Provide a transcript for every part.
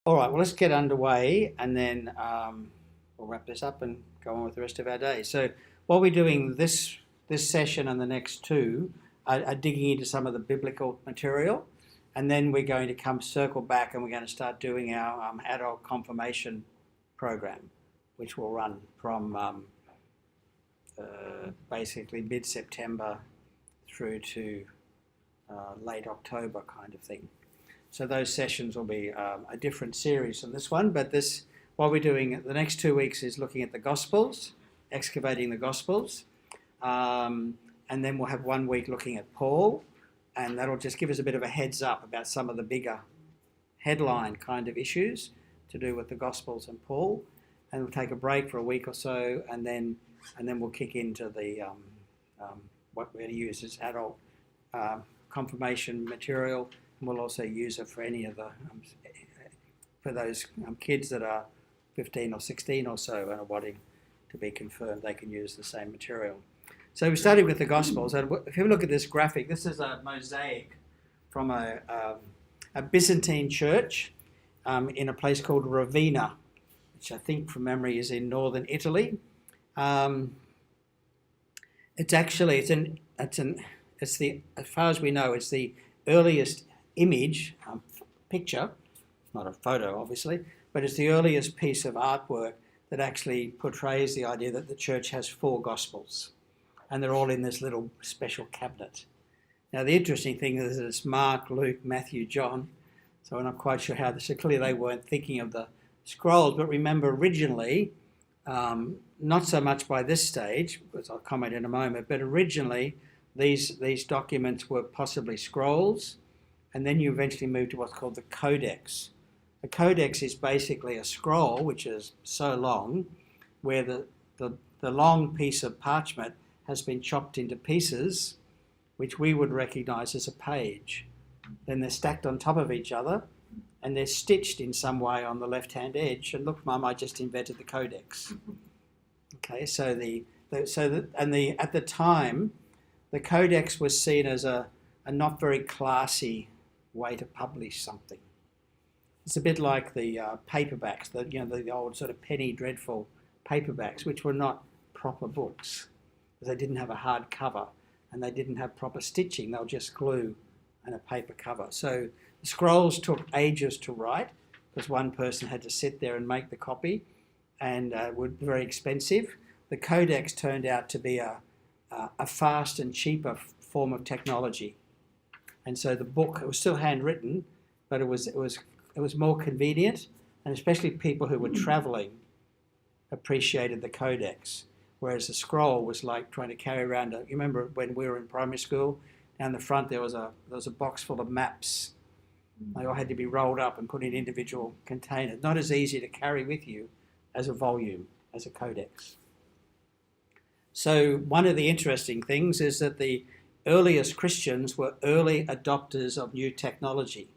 All right, well, let's get underway, and then we'll wrap this up and go on with the rest of our day. So what we're doing this session and the next two are digging into some of the biblical material, and then we're going to circle back and we're going to start doing our adult confirmation program, which will run from basically mid-September through to late October kind of thing. So those sessions will be a different series from this one, but what we're doing the next 2 weeks is looking at the Gospels, excavating the Gospels, and then we'll have 1 week looking at Paul, and that'll just give us a bit of a heads up about some of the bigger headline kind of issues to do with the Gospels and Paul, and we'll take a break for a week or so, and then we'll kick into the what we're going to use as adult confirmation material. And we'll also use it for any of the for those kids that are 15 or 16 or so and are wanting to be confirmed. They can use the same material. So we started with the Gospels, and if you look at this graphic, this is a mosaic from a Byzantine church in a place called Ravenna, which I think from memory is in northern Italy. It's the, as far as we know, it's the earliest image, picture, not a photo obviously, but it's the earliest piece of artwork that actually portrays the idea that the church has 4 Gospels, and they're all in this little special cabinet. Now the interesting thing is that it's Mark, Luke, Matthew, John, so I'm not quite sure how so clearly they weren't thinking of the scrolls, but remember originally, not so much by this stage, as I'll comment in a moment, but originally these documents were possibly scrolls, and then you eventually move to what's called the Codex. The Codex is basically a scroll which is so long, where the long piece of parchment has been chopped into pieces, which we would recognise as a page. Then they're stacked on top of each other, and they're stitched in some way on the left-hand edge. And look, Mum, I just invented the Codex. Okay, so at the time, the Codex was seen as a not very classy way to publish something. It's a bit like the paperbacks, the old sort of penny dreadful paperbacks, which were not proper books, because they didn't have a hard cover and they didn't have proper stitching. They were just glue and a paper cover. So the scrolls took ages to write because one person had to sit there and make the copy, and were very expensive. The Codex turned out to be a fast and cheaper form of technology, and so the book, it was still handwritten, but it was more convenient, and especially people who were travelling appreciated the Codex, whereas the scroll was like trying to carry around. You remember when we were in primary school, down the front there was a box full of maps. They all had to be rolled up and put in individual containers. Not as easy to carry with you as a volume, as a Codex. So one of the interesting things is that the earliest Christians were early adopters of new technology.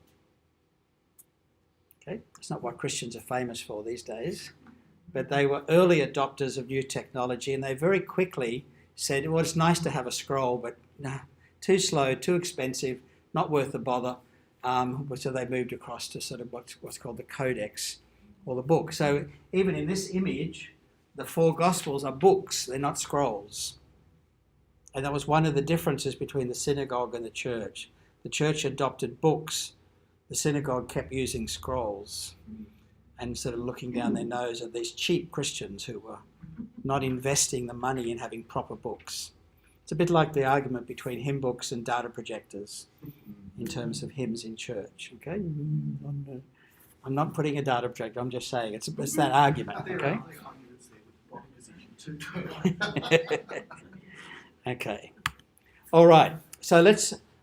Okay, that's not what Christians are famous for these days, but they were early adopters of new technology, and they very quickly said, well, it's nice to have a scroll, but no, too slow, too expensive, not worth the bother. So they moved across to sort of what's called the Codex, or the book. So even in this image, the 4 Gospels are books, they're not scrolls. And that was one of the differences between the synagogue and the church. The church adopted books, the synagogue kept using scrolls, and sort of looking down their nose at these cheap Christians who were not investing the money in having proper books. It's a bit like the argument between hymn books and data projectors in terms of hymns in church. Okay, I'm not putting a data projector, I'm just saying it's that argument. Okay. Okay. All right. So I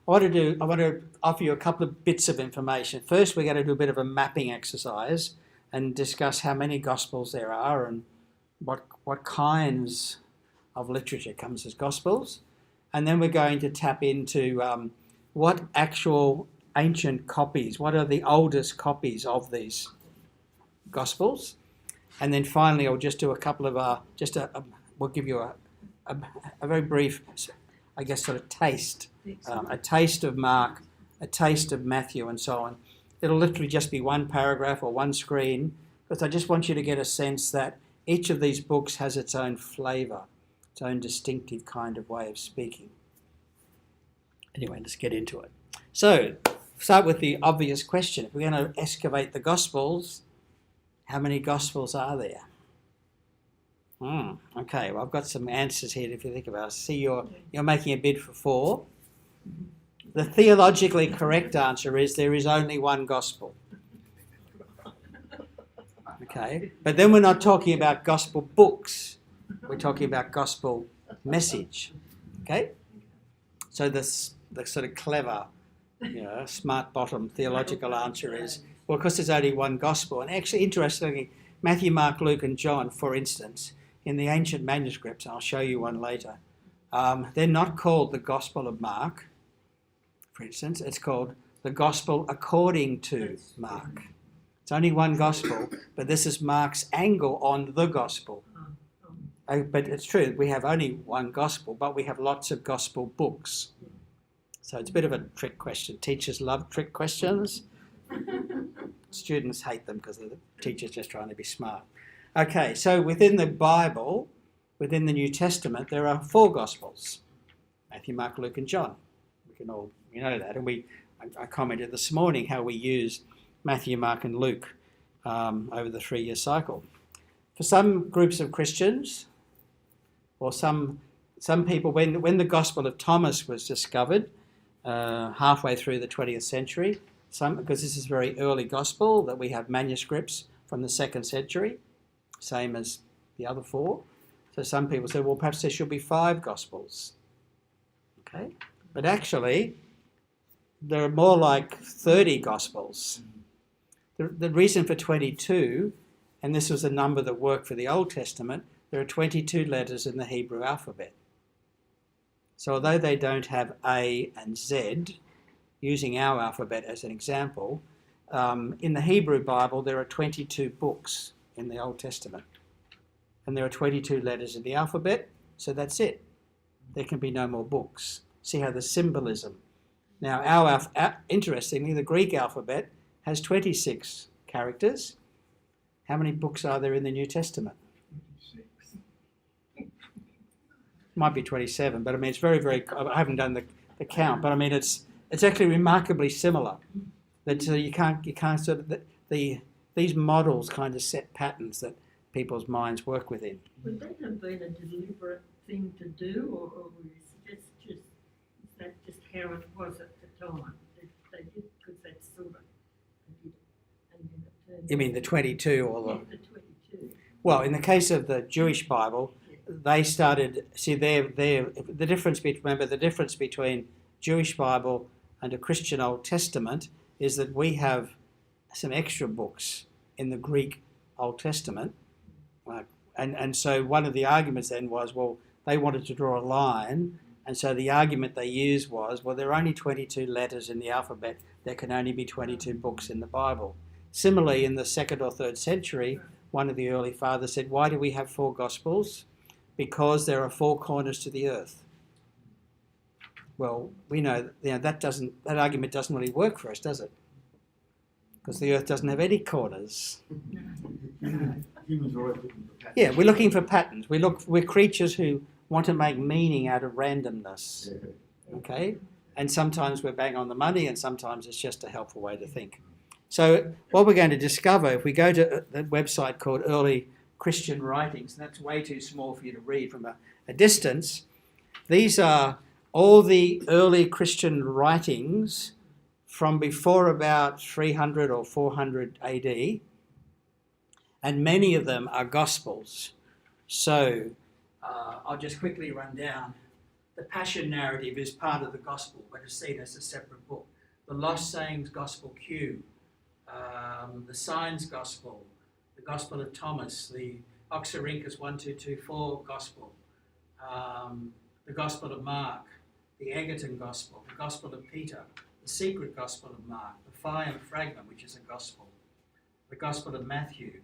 want to offer you a couple of bits of information. First, we're going to do a bit of a mapping exercise and discuss how many Gospels there are and what kinds of literature comes as Gospels. And then we're going to tap into what actual ancient copies, what are the oldest copies of these Gospels. And then finally, I'll just do a couple of, we'll give you a very brief, I guess, sort of taste, a taste of Mark, a taste of Matthew and so on. it'll literally just be one paragraph or one screen, because I just want you to get a sense that each of these books has its own flavour, its own distinctive kind of way of speaking. Anyway, let's get into it. So, start with the obvious question. If we're going to excavate the Gospels, how many Gospels are there? Okay, well, I've got some answers here if you think about it. See, you're making a bid for 4. The theologically correct answer is there is only one Gospel. Okay, but then we're not talking about Gospel books. We're talking about Gospel message. Okay, so the sort of clever, smart bottom theological answer is, well, because there's only one Gospel. And actually, interestingly, Matthew, Mark, Luke and John, for instance, in the ancient manuscripts, and I'll show you one later, they're not called the Gospel of Mark, for instance. It's called the Gospel according to Mark. It's only one Gospel, but this is Mark's angle on the Gospel. But it's true, we have only one Gospel, but we have lots of Gospel books. So it's a bit of a trick question. Teachers love trick questions. Students hate them because the teacher's just trying to be smart. Okay, so within the Bible, within the New Testament, there are 4 Gospels. Matthew, Mark, Luke and John. We know that. And I commented this morning how we use Matthew, Mark and Luke over the 3-year cycle. For some groups of Christians, or some people, when the Gospel of Thomas was discovered halfway through the 20th century, because this is a very early Gospel that we have manuscripts from the 2nd century, same as the other 4. So some people say, well, perhaps there should be 5 Gospels. Okay, but actually, there are more like 30 Gospels. The reason for 22, and this was a number that worked for the Old Testament, there are 22 letters in the Hebrew alphabet. So although they don't have A and Z, using our alphabet as an example, in the Hebrew Bible there are 22 books in the Old Testament. And there are 22 letters in the alphabet, so that's it. There can be no more books. See how the symbolism. Now, interestingly, the Greek alphabet has 26 characters. How many books are there in the New Testament? 26. Might be 27, but I mean, it's very, very, I haven't done the count, but I mean, it's actually remarkably similar. That you can't sort of, these models kind of set patterns that people's minds work within. Would that have been a deliberate thing to do, or is that just how it was at the time? They did, because that's sort of, they did, and then it turned. You mean the 22 or the? Yeah, the 22. Well, in the case of the Jewish Bible, they started, see, the difference between Jewish Bible and a Christian Old Testament is that we have some extra books in the Greek Old Testament. And so one of the arguments then was, well, they wanted to draw a line, and so the argument they used was, well, there are only 22 letters in the alphabet, there can only be 22 books in the Bible. Similarly, in the 2nd or 3rd century, one of the early fathers said, why do we have 4 Gospels? Because there are 4 corners to the earth. Well, we know that argument doesn't really work for us, does it? Because the earth doesn't have any corners. Humans are always looking for patterns. Yeah, we're looking for patterns. We're creatures who want to make meaning out of randomness. Okay? And sometimes we're bang on the money, and sometimes it's just a helpful way to think. So what we're going to discover, if we go to that website called Early Christian Writings, and that's way too small for you to read from a distance, these are all the early Christian writings from before about 300 or 400 AD, and many of them are Gospels. So I'll just quickly run down. The Passion narrative is part of the Gospel, but it's seen as a separate book. The Lost Sayings Gospel Q, the Signs Gospel, the Gospel of Thomas, the Oxyrhynchus 1224 Gospel, the Gospel of Mark, the Egerton Gospel, the Gospel of Peter, the Secret Gospel of Mark, the Phiam Fragment, which is a Gospel, the Gospel of Matthew,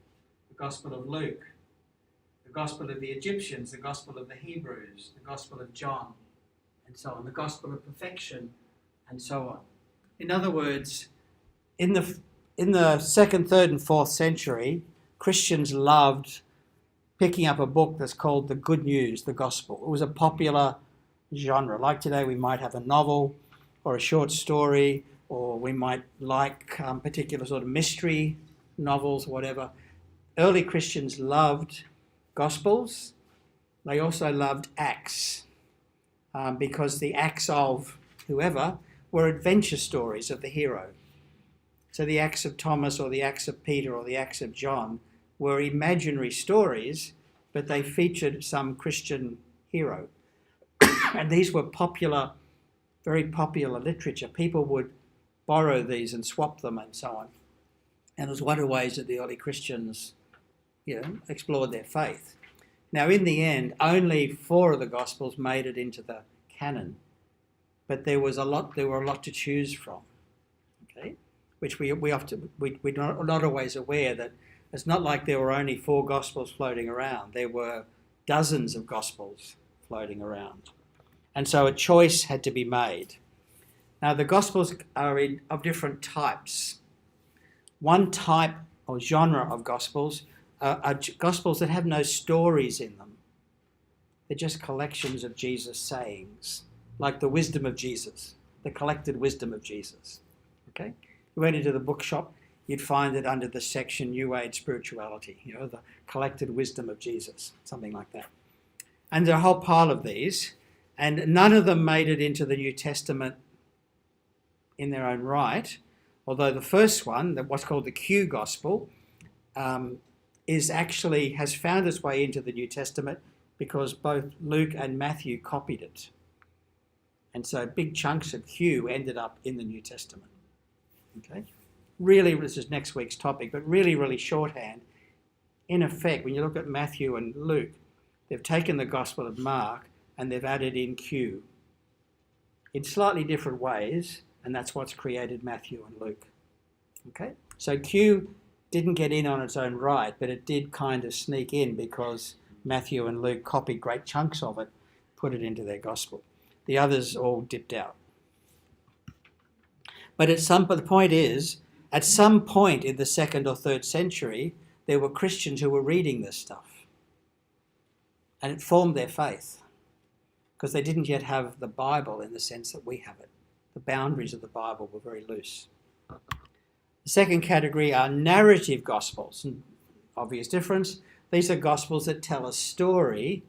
the Gospel of Luke, the Gospel of the Egyptians, the Gospel of the Hebrews, the Gospel of John, and so on, the Gospel of Perfection, and so on. In other words, in the second, third, and fourth century, Christians loved picking up a book that's called the Good News, the Gospel. It was a popular genre. Like today, we might have a novel or a short story, or we might like particular sort of mystery novels, whatever. Early Christians loved Gospels. They also loved Acts, because the acts of whoever were adventure stories of the hero. So the Acts of Thomas or the Acts of Peter or the Acts of John were imaginary stories, but they featured some Christian hero. And these were popular, very popular literature. People would borrow these and swap them and so on. And it was one of the ways that the early Christians, explored their faith. Now, in the end, only 4 of the Gospels made it into the canon, but there were a lot to choose from. Okay, which we're not always aware that it's not like there were only 4 Gospels floating around. There were dozens of Gospels floating around, and so a choice had to be made. Now, the Gospels are of different types. One type or genre of Gospels are Gospels that have no stories in them. They're just collections of Jesus' sayings, like the wisdom of Jesus, the collected wisdom of Jesus. Okay? You went into the bookshop, you'd find it under the section New Age Spirituality, the collected wisdom of Jesus, something like that. And there are a whole pile of these, and none of them made it into the New Testament in their own right, although the first one, what's called the Q Gospel, has found its way into the New Testament because both Luke and Matthew copied it. And so big chunks of Q ended up in the New Testament. Okay? Really, this is next week's topic, but really, really shorthand. In effect, when you look at Matthew and Luke, they've taken the Gospel of Mark and they've added in Q in slightly different ways, and that's what's created Matthew and Luke. Okay? So Q didn't get in on its own right, but it did kind of sneak in because Matthew and Luke copied great chunks of it, put it into their gospel. The others all dipped out. But the point is, at some point in the 2nd or 3rd century, there were Christians who were reading this stuff. And it formed their faith, because they didn't yet have the Bible in the sense that we have it. The boundaries of the Bible were very loose. The second category are narrative Gospels. And obvious difference. These are Gospels that tell a story,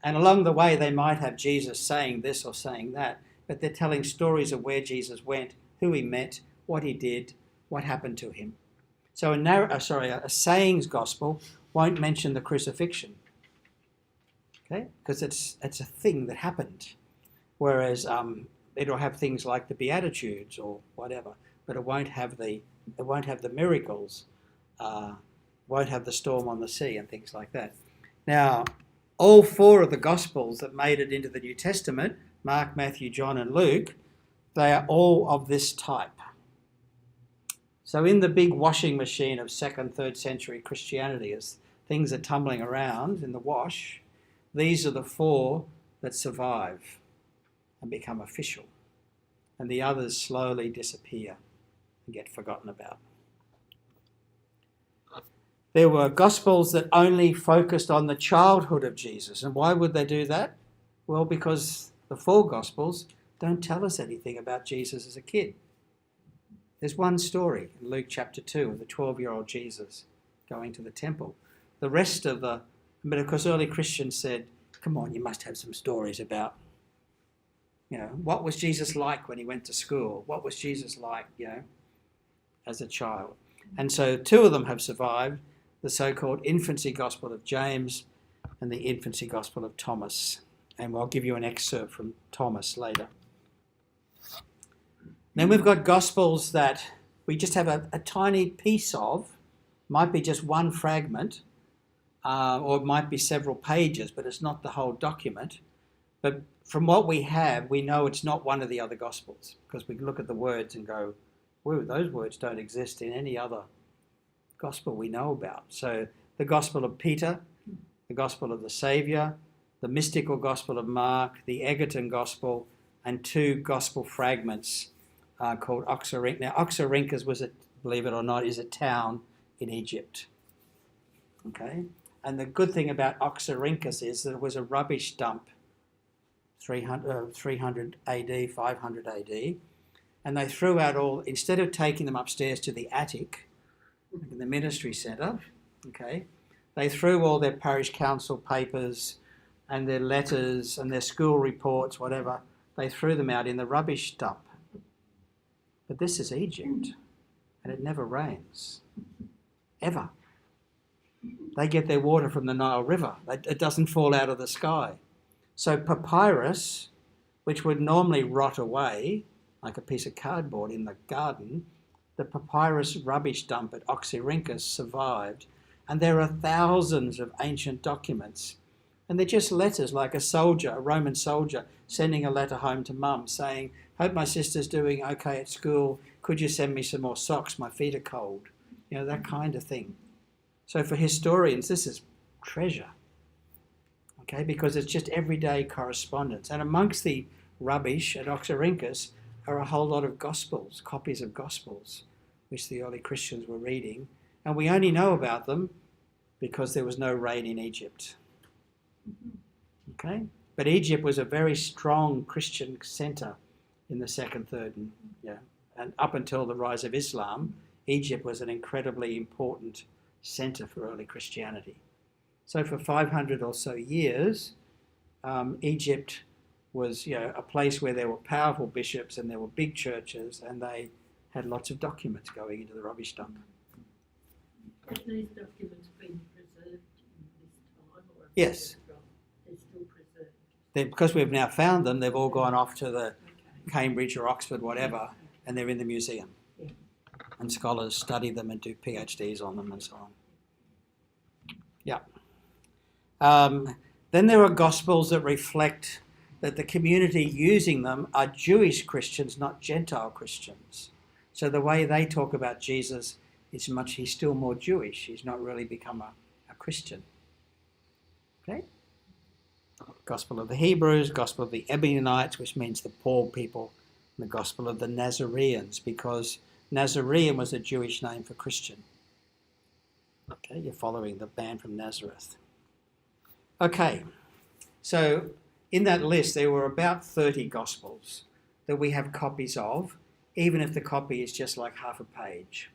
and along the way they might have Jesus saying this or saying that, but they're telling stories of where Jesus went, who he met, what he did, what happened to him. So a sayings Gospel won't mention the crucifixion, okay? Because it's a thing that happened, whereas it'll have things like the Beatitudes or whatever, but it won't have the miracles, won't have the storm on the sea and things like that. Now, all 4 of the Gospels that made it into the New Testament, Mark, Matthew, John, and Luke, they are all of this type. So in the big washing machine of 2nd, 3rd century Christianity, as things are tumbling around in the wash, these are the 4 that survive and become official, and the others slowly disappear and get forgotten about. There were Gospels that only focused on the childhood of Jesus. And why would they do that? Well, because the 4 Gospels don't tell us anything about Jesus as a kid. There's one story in Luke chapter 2 of the 12-year-old Jesus going to the temple. The rest of but of course early Christians said, come on, you must have some stories about, what was Jesus like when he went to school? What was Jesus like, as a child? And so 2 of them have survived, the so-called infancy Gospel of James and the infancy Gospel of Thomas. And I'll give you an excerpt from Thomas later. Then we've got Gospels that we just have a tiny piece of, might be just one fragment, or it might be several pages, but it's not the whole document. But from what we have, we know it's not one of the other Gospels, because we can look at the words and go, whoa, those words don't exist in any other Gospel we know about. So the Gospel of Peter, the Gospel of the Saviour, the mystical Gospel of Mark, the Egerton Gospel, and 2 Gospel fragments called Oxyrhynchus. Now, Oxyrhynchus was, believe it or not, is a town in Egypt. Okay? And the good thing about Oxyrhynchus is that it was a rubbish dump, 300 AD, 500 AD. And they threw out all, instead of taking them upstairs to the attic, in the ministry centre, okay, they threw all their parish council papers and their letters and their school reports, whatever, they threw them out in the rubbish dump. But this is Egypt, and it never rains, ever. They get their water from the Nile River. It doesn't fall out of the sky. So papyrus, which would normally rot away, like a piece of cardboard in the garden, the papyrus rubbish dump at Oxyrhynchus survived. And there are thousands of ancient documents. And they're just letters, like a Roman soldier, sending a letter home to mum saying, hope my sister's doing okay at school. Could you send me some more socks? My feet are cold. You know, that kind of thing. So for historians, this is treasure. Okay, because it's just everyday correspondence. And amongst the rubbish at Oxyrhynchus are a whole lot of Gospels, copies of Gospels, which the early Christians were reading. And we only know about them because there was no rain in Egypt. Okay? But Egypt was a very strong Christian centre in the second, third, and up until the rise of Islam, Egypt was an incredibly important centre for early Christianity. So for 500 or so years, Egypt was a place where there were powerful bishops and there were big churches, and they had lots of documents going into the rubbish dump. Have these documents been preserved in this time? Or Yes. They're still preserved? Because we've now found them, they've all gone off to the Cambridge or Oxford, whatever, and they're in the museum. Yeah. And scholars study them and do PhDs on them and so on. Yeah. Then there are Gospels that reflect that the community using them are Jewish Christians, not Gentile Christians. So the way they talk about Jesus is he's still more Jewish. He's not really become a Christian. Okay? Gospel of the Hebrews, Gospel of the Ebionites, which means the poor people, and the Gospel of the Nazareans, because Nazarene was a Jewish name for Christian. Okay, you're following the man from Nazareth. Okay, so in that list there were about 30 Gospels that we have copies of, even if the copy is just like half a page.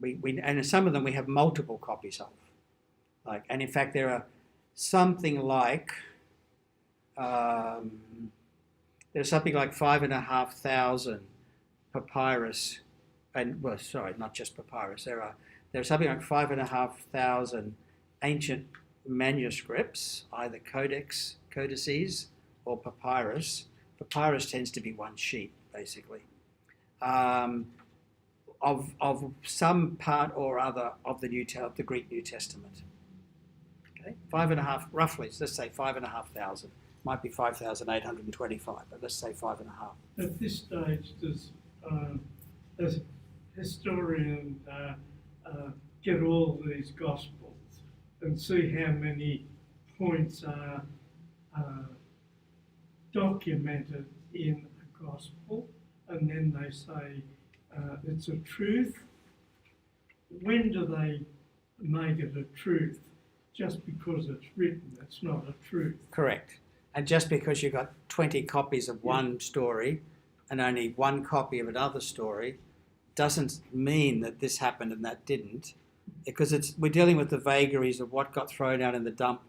And some of them we have multiple copies of. And in fact there are something like 5,500 papyrus, not just papyrus. There's something like 5,500 ancient manuscripts, either codices or papyrus. Papyrus tends to be one sheet, basically, of some part or other of the Greek New Testament. Okay, 5,500, roughly. Let's say 5,500. Might be 5,825, but let's say 5,500. At this stage, does a historian get all these Gospels and see how many points are documented in a Gospel, and then they say it's a truth? When do they make it a truth? Just because it's written, it's not a truth. Correct. And just because you've got 20 copies of one story and only one copy of another story doesn't mean that this happened and that didn't, because we're dealing with the vagaries of what got thrown out in the dump,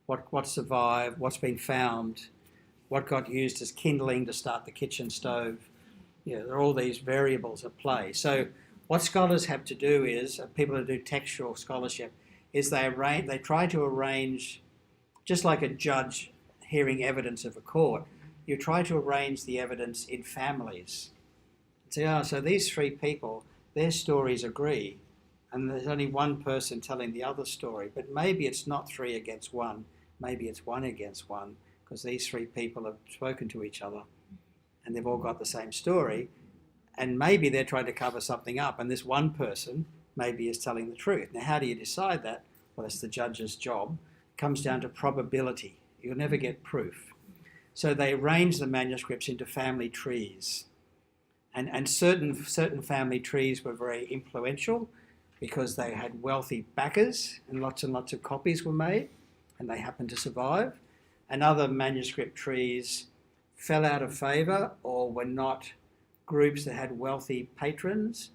what survived, what's been found, what got used as kindling to start the kitchen stove. There are all these variables at play. So what scholars have to do is, people who do textual scholarship, is they try to arrange, just like a judge hearing evidence of a court, you try to arrange the evidence in families. Say, so these three people, their stories agree, and there's only one person telling the other story, but maybe it's not 3 against 1, maybe it's 1 against 1, because these three people have spoken to each other, and they've all got the same story, and maybe they're trying to cover something up, and this one person maybe is telling the truth. Now, how do you decide that? Well, it's the judge's job. It comes down to probability. You'll never get proof. So they arrange the manuscripts into family trees. And certain family trees were very influential because they had wealthy backers and lots of copies were made and they happened to survive. And other manuscript trees fell out of favour or were not groups that had wealthy patrons,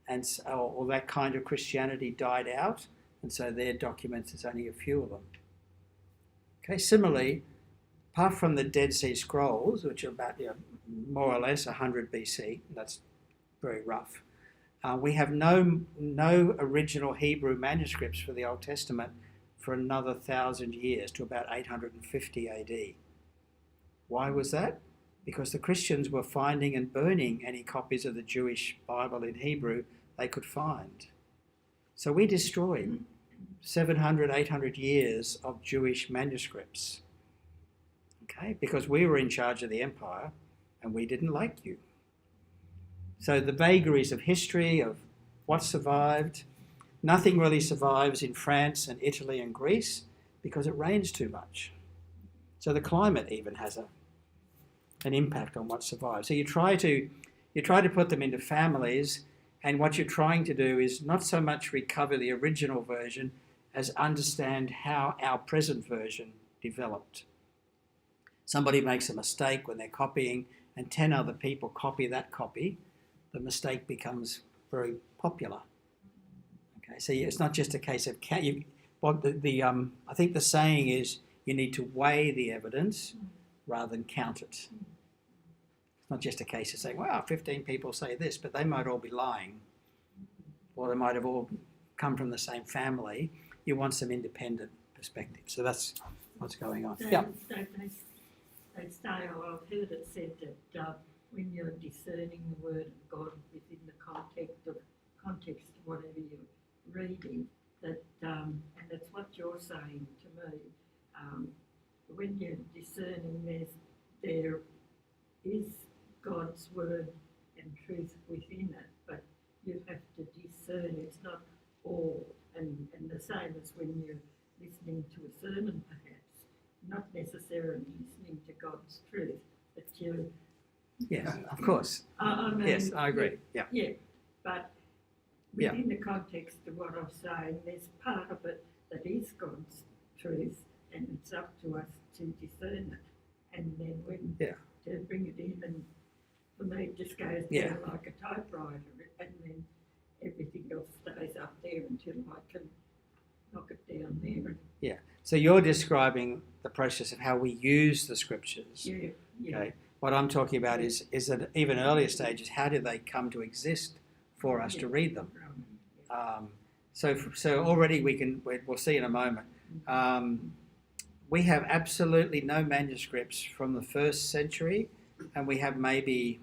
and or that kind of Christianity died out, and so their documents, there's only a few of them. Okay, similarly, apart from the Dead Sea Scrolls, which are about more or less 100 BC, that's very rough, we have no original Hebrew manuscripts for the Old Testament for another 1,000 years, to about 850 AD. Why was that? Because the Christians were finding and burning any copies of the Jewish Bible in Hebrew they could find. So we destroyed 700, 800 years of Jewish manuscripts, okay, because we were in charge of the empire and we didn't like you. So the vagaries of history, of what survived, nothing really survives in France and Italy and Greece because it rains too much. So the climate even has an impact on what survives. So you try to put them into families, and what you're trying to do is not so much recover the original version as understand how our present version developed. Somebody makes a mistake when they're copying and 10 other people copy that copy, the mistake becomes very popular. Okay, so it's not just a case of I think the saying is you need to weigh the evidence rather than count it. It's not just a case of saying, well, 15 people say this, but they might all be lying, or they might have all come from the same family. You want some independent perspective. So that's what's going on. They say, or I've heard it said that when you're discerning the word of God within the context of whatever you're reading, that and that's what you're saying to me. When you're discerning, there is God's word and truth within it, but you have to discern. It's not all, and the same as when you're listening to a sermon, perhaps, not necessarily listening to God's truth, but you. Yes, of course. I mean, yes, I agree. Yeah. Yeah, but within the context of what I'm saying, there's part of it that is God's truth, and it's up to us to discern it, and then when to bring it in, and for me it just goes down like a typewriter, and then everything else stays up there until I can knock it down there. Yeah. So you're describing the process of how we use the scriptures. Yeah. Okay. What I'm talking about is at even earlier stages, how do they come to exist for us to read them? So already we'll see in a moment. We have absolutely no manuscripts from the 1st century, and we have maybe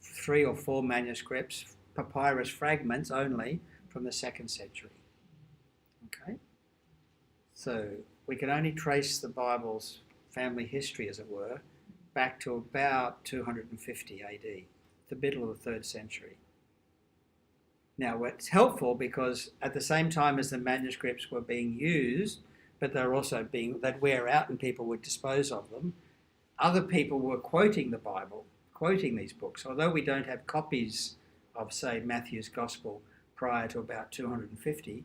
3 or 4 manuscripts, papyrus fragments only, from the 2nd century. Okay? So we can only trace the Bible's family history, as it were, back to about 250 AD, the middle of the 3rd century. Now, it's helpful because at the same time as the manuscripts were being used, but they're also they'd wear out and people would dispose of them, other people were quoting the Bible, quoting these books. Although we don't have copies of, say, Matthew's Gospel prior to about 250,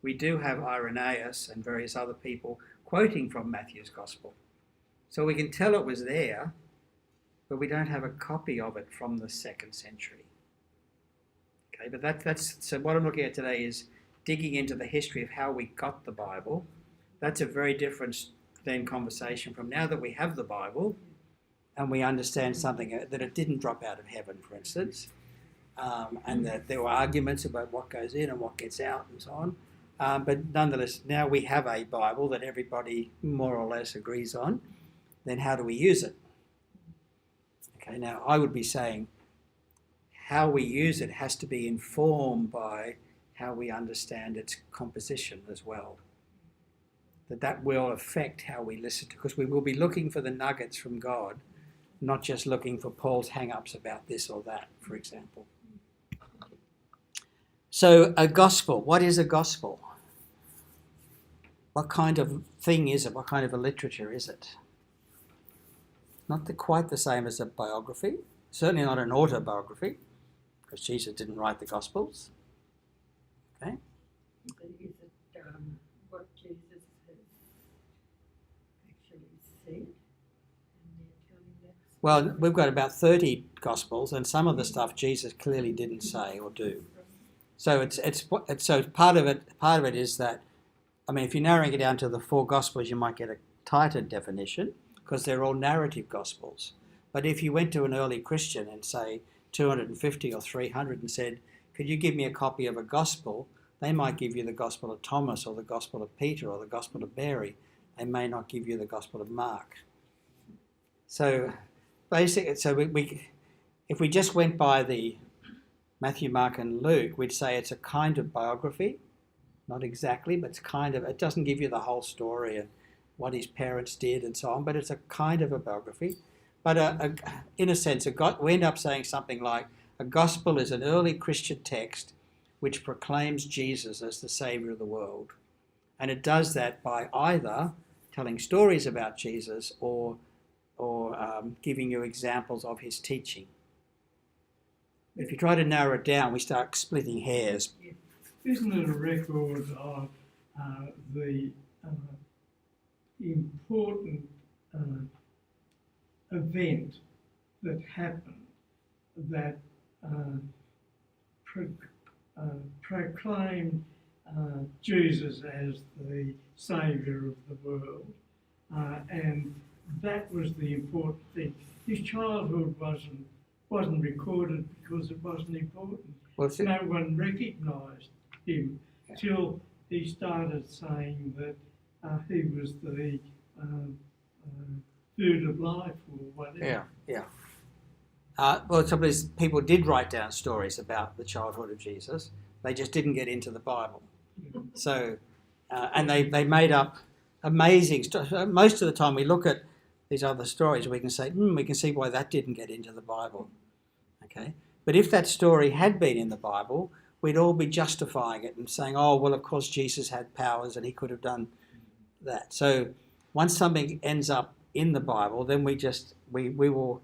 we do have Irenaeus and various other people quoting from Matthew's Gospel. So we can tell it was there, but we don't have a copy of it from the 2nd century. Okay, but that's so what I'm looking at today is digging into the history of how we got the Bible. That's a very different conversation from now that we have the Bible and we understand something, that it didn't drop out of heaven, for instance, and that there were arguments about what goes in and what gets out and so on. But nonetheless, now we have a Bible that everybody more or less agrees on. Then how do we use it? Okay, now I would be saying how we use it has to be informed by how we understand its composition as well. That will affect how we listen to, because we will be looking for the nuggets from God, not just looking for Paul's hang-ups about this or that, for example. So a gospel, what is a gospel? What kind of thing is it? What kind of a literature is it? Not quite the same as a biography. certainly not an autobiography, because Jesus didn't write the Gospels. Okay. But is it what Jesus has actually said? And they're telling that Well, we've got about 30 Gospels, and some of the stuff Jesus clearly didn't say or do. So so part of it is that, I mean, if you're narrowing it down to the 4 Gospels, you might get a tighter definition because they're all narrative Gospels. But if you went to an early Christian and say 250 or 300 and said, could you give me a copy of a Gospel? They might give you the Gospel of Thomas or the Gospel of Peter or the Gospel of Mary. They may not give you the Gospel of Mark. So basically, if we just went by the Matthew, Mark and Luke, we'd say it's a kind of biography. Not exactly, but it's kind of, it doesn't give you the whole story and what his parents did and so on, but it's a kind of a biography. But in a sense, we end up saying something like, a gospel is an early Christian text which proclaims Jesus as the Saviour of the world. And it does that by either telling stories about Jesus or giving you examples of his teaching. If you try to narrow it down, we start splitting hairs. Isn't it a record of the important event that happened that proclaimed Jesus as the Saviour of the world, and that was the important thing. His childhood wasn't recorded because it wasn't important. Well, no one recognised him till he started saying that he was the food of life or whatever. Yeah. Well, some of these people did write down stories about the childhood of Jesus. They just didn't get into the Bible. So, and they made up amazing stuff. Most of the time we look at these other stories, we can say, we can see why that didn't get into the Bible. Okay? But if that story had been in the Bible, we'd all be justifying it and saying, oh, well, of course Jesus had powers and he could have done that. So once something ends up in the Bible, then we will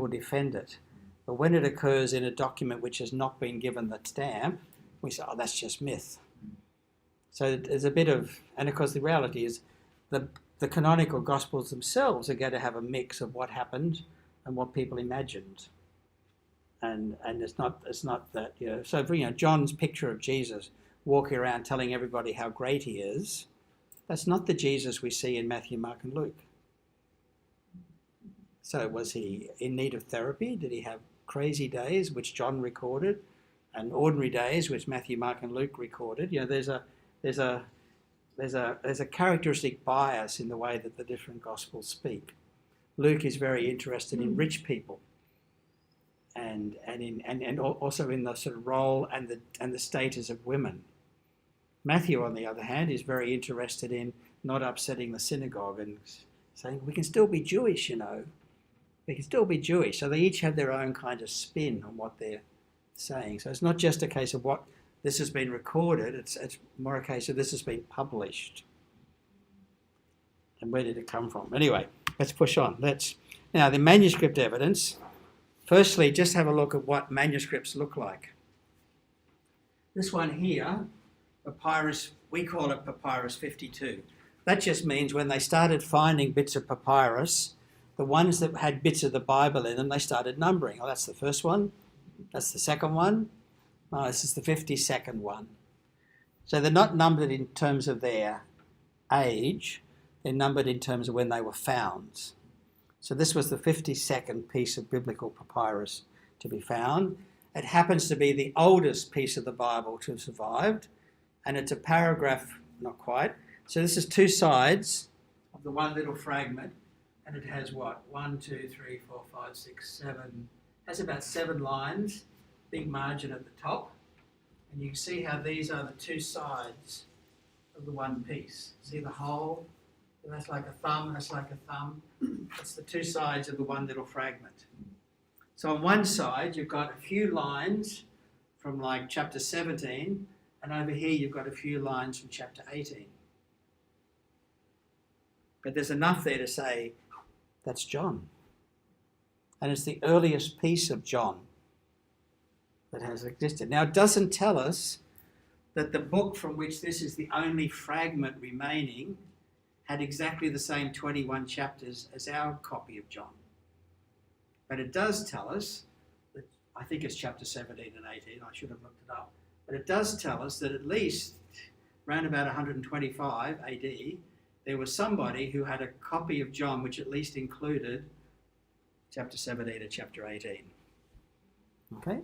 defend it. But when it occurs in a document which has not been given the stamp, we say, oh, that's just myth. So there's a bit of, and of course the reality is the canonical Gospels themselves are going to have a mix of what happened and what people imagined. And it's not that, so John's picture of Jesus walking around telling everybody how great he is, that's not the Jesus we see in Matthew, Mark and Luke. So was he in need of therapy? Did he have crazy days, which John recorded, and ordinary days, which Matthew, Mark and Luke recorded? There's a characteristic bias in the way that the different Gospels speak. Luke is very interested in rich people, and also in the sort of role and the status of women. Matthew, on the other hand, is very interested in not upsetting the synagogue and saying we can still be Jewish, We can still be Jewish. So they each have their own kind of spin on what they're saying. So it's not just a case of what this has been recorded, it's more a case of this has been published. And where did it come from? Anyway, let's push on. Now, the manuscript evidence. Firstly, just have a look at what manuscripts look like. This one here, papyrus, we call it papyrus 52. That just means when they started finding bits of papyrus, the ones that had bits of the Bible in them, they started numbering. Oh, that's the first one. That's the second one. Oh, this is the 52nd one. So they're not numbered in terms of their age. They're numbered in terms of when they were found. So this was the 52nd piece of biblical papyrus to be found. It happens to be the oldest piece of the Bible to have survived. And it's a paragraph, not quite. So this is 2 sides of the one little fragment. And it has what? 1, 2, 3, 4, 5, 6, 7. Has about 7 lines, big margin at the top. And you can see how these are the 2 sides of the one piece. See the hole? That's like a thumb, that's like a thumb. That's the 2 sides of the one little fragment. So on one side, you've got a few lines from like chapter 17, and over here you've got a few lines from chapter 18. But there's enough there to say, that's John. and it's the earliest piece of John that has existed. Now, it doesn't tell us that the book from which this is the only fragment remaining had exactly the same 21 chapters as our copy of John. But it does tell us, that I think it's chapter 17 and 18, I should have looked it up, but it does tell us that at least around about 125 AD, there was somebody who had a copy of John which at least included chapter 17 and chapter 18. Okay?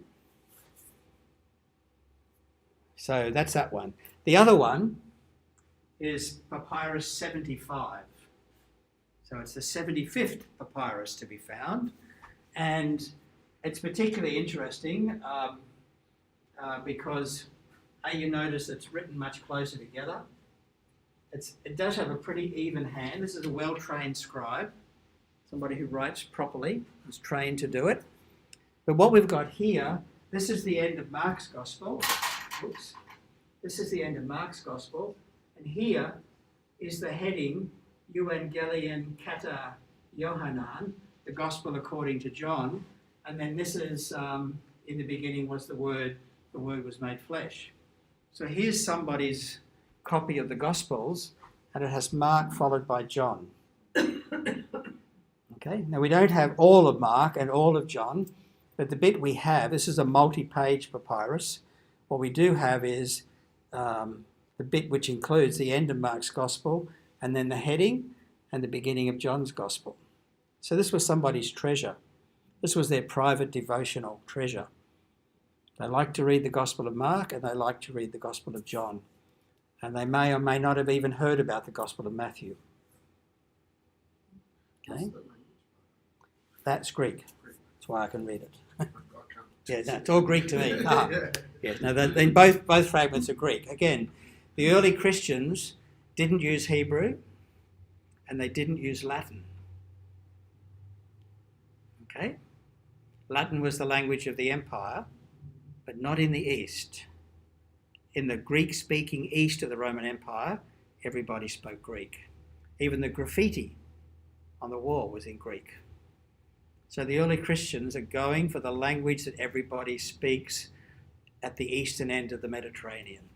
So that's that one. The other one is Papyrus 75. So it's the 75th papyrus to be found. And it's particularly interesting because you notice it's written much closer together. It does have a pretty even hand. This is a well-trained scribe, somebody who writes properly, who's trained to do it. But what we've got here, this is the end of Mark's Gospel. Oops. This is the end of Mark's Gospel. And here is the heading, Evangelion Kata Yohanan, the Gospel according to John. And then this is, in the beginning was the Word was made flesh. So here's somebody's copy of the Gospels, and it has Mark followed by John. Okay, now we don't have all of Mark and all of John, but the bit we have, this is a multi-page papyrus. What we do have is the bit which includes the end of Mark's Gospel, and then the heading and the beginning of John's Gospel. So this was somebody's treasure. This was their private devotional treasure. They like to read the Gospel of Mark and they like to read the Gospel of John. And they may or may not have even heard about the Gospel of Matthew. Okay? That's Greek. That's why I can read it. Yeah, no, it's all Greek to me. Yes, no, then both fragments are Greek. Again, the early Christians didn't use Hebrew and they didn't use Latin. Okay? Latin was the language of the empire, but not in the East. In the Greek-speaking east of the Roman Empire, everybody spoke Greek. Even the graffiti on the wall was in Greek. So the early Christians are going for the language that everybody speaks at the eastern end of the Mediterranean.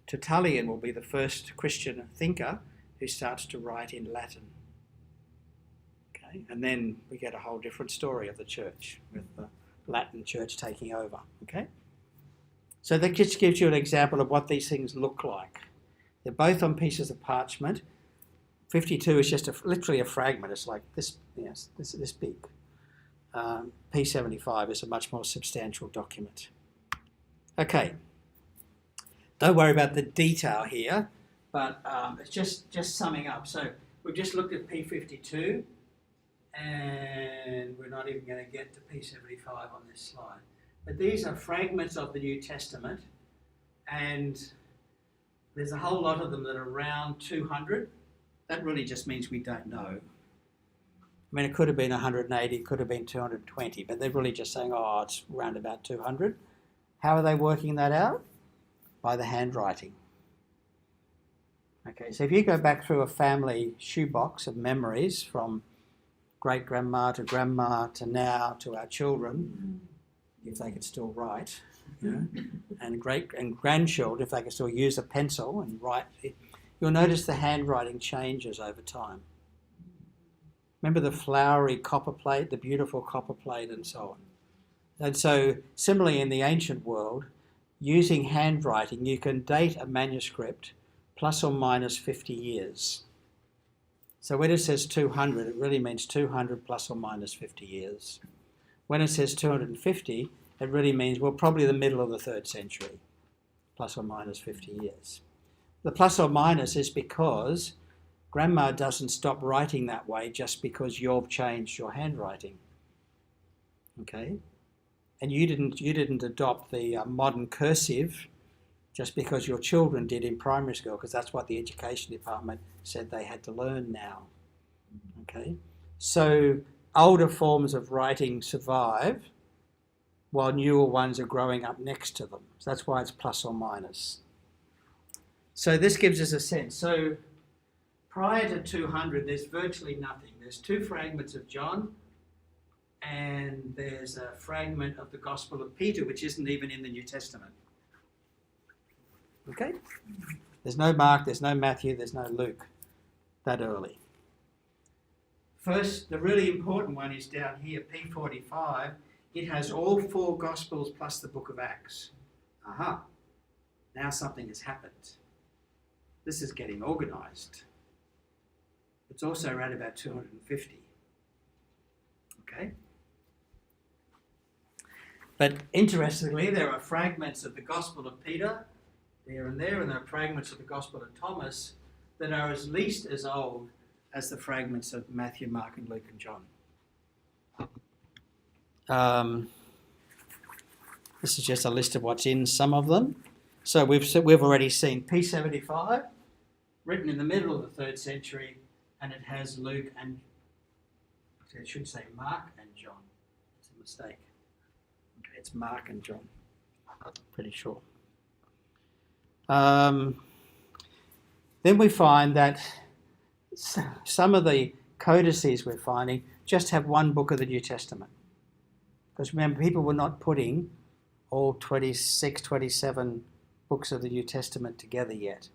Tertullian will be the first Christian thinker who starts to write in Latin. Okay? And then we get a whole different story of the church, with the Latin church taking over. Okay? So that just gives you an example of what these things look like. They're both on pieces of parchment. 52 is just literally a fragment. It's like this, yes, this big. P75 is a much more substantial document. Okay. Don't worry about the detail here, but it's just summing up. So we've just looked at P52, and we're not even going to get to P75 on this slide. But these are fragments of the New Testament, and there's a whole lot of them that are around 200. That really just means we don't know. I mean, it could have been 180, it could have been 220, but they're really just saying, oh, it's around about 200. How are they working that out? By the handwriting. Okay, so if you go back through a family shoebox of memories from great-grandma to grandma to now to our children, if they could still write, you know, and great and grandchildren, if they could still use a pencil and write, you'll notice the handwriting changes over time. Remember the flowery copper plate, the beautiful copper plate, and so on. And so, similarly in the ancient world, using handwriting, you can date a manuscript plus or minus 50 years. So when it says 200, it really means 200 plus or minus 50 years. When it says 250, it really means, well, probably the middle of the 3rd century, plus or minus 50 years. The plus or minus is because grandma doesn't stop writing that way just because you've changed your handwriting. Okay? And you didn't adopt the modern cursive just because your children did in primary school, because that's what the education department said they had to learn now. Okay? So older forms of writing survive while newer ones are growing up next to them. So that's why it's plus or minus. So this gives us a sense. So prior to 200, there's virtually nothing. There's 2 fragments of John, and there's a fragment of the Gospel of Peter, which isn't even in the New Testament. Okay? There's no Mark, there's no Matthew, there's no Luke that early. First, the really important one is down here, P45. It has all 4 Gospels plus the book of Acts. Aha. Now something has happened. This is getting organised. It's also around about 250. Okay? But interestingly, there are fragments of the Gospel of Peter there, and there are fragments of the Gospel of Thomas that are at least as old as the fragments of Matthew, Mark, and Luke and John. This is just a list of what's in some of them. So we've already seen P75, written in the middle of the 3rd century, and it has Luke and, it should say Mark and John. It's a mistake. Okay, it's Mark and John. Pretty sure. Then we find that some of the codices we're finding just have one book of the New Testament. Because remember, people were not putting all 26, 27 books of the New Testament together yet,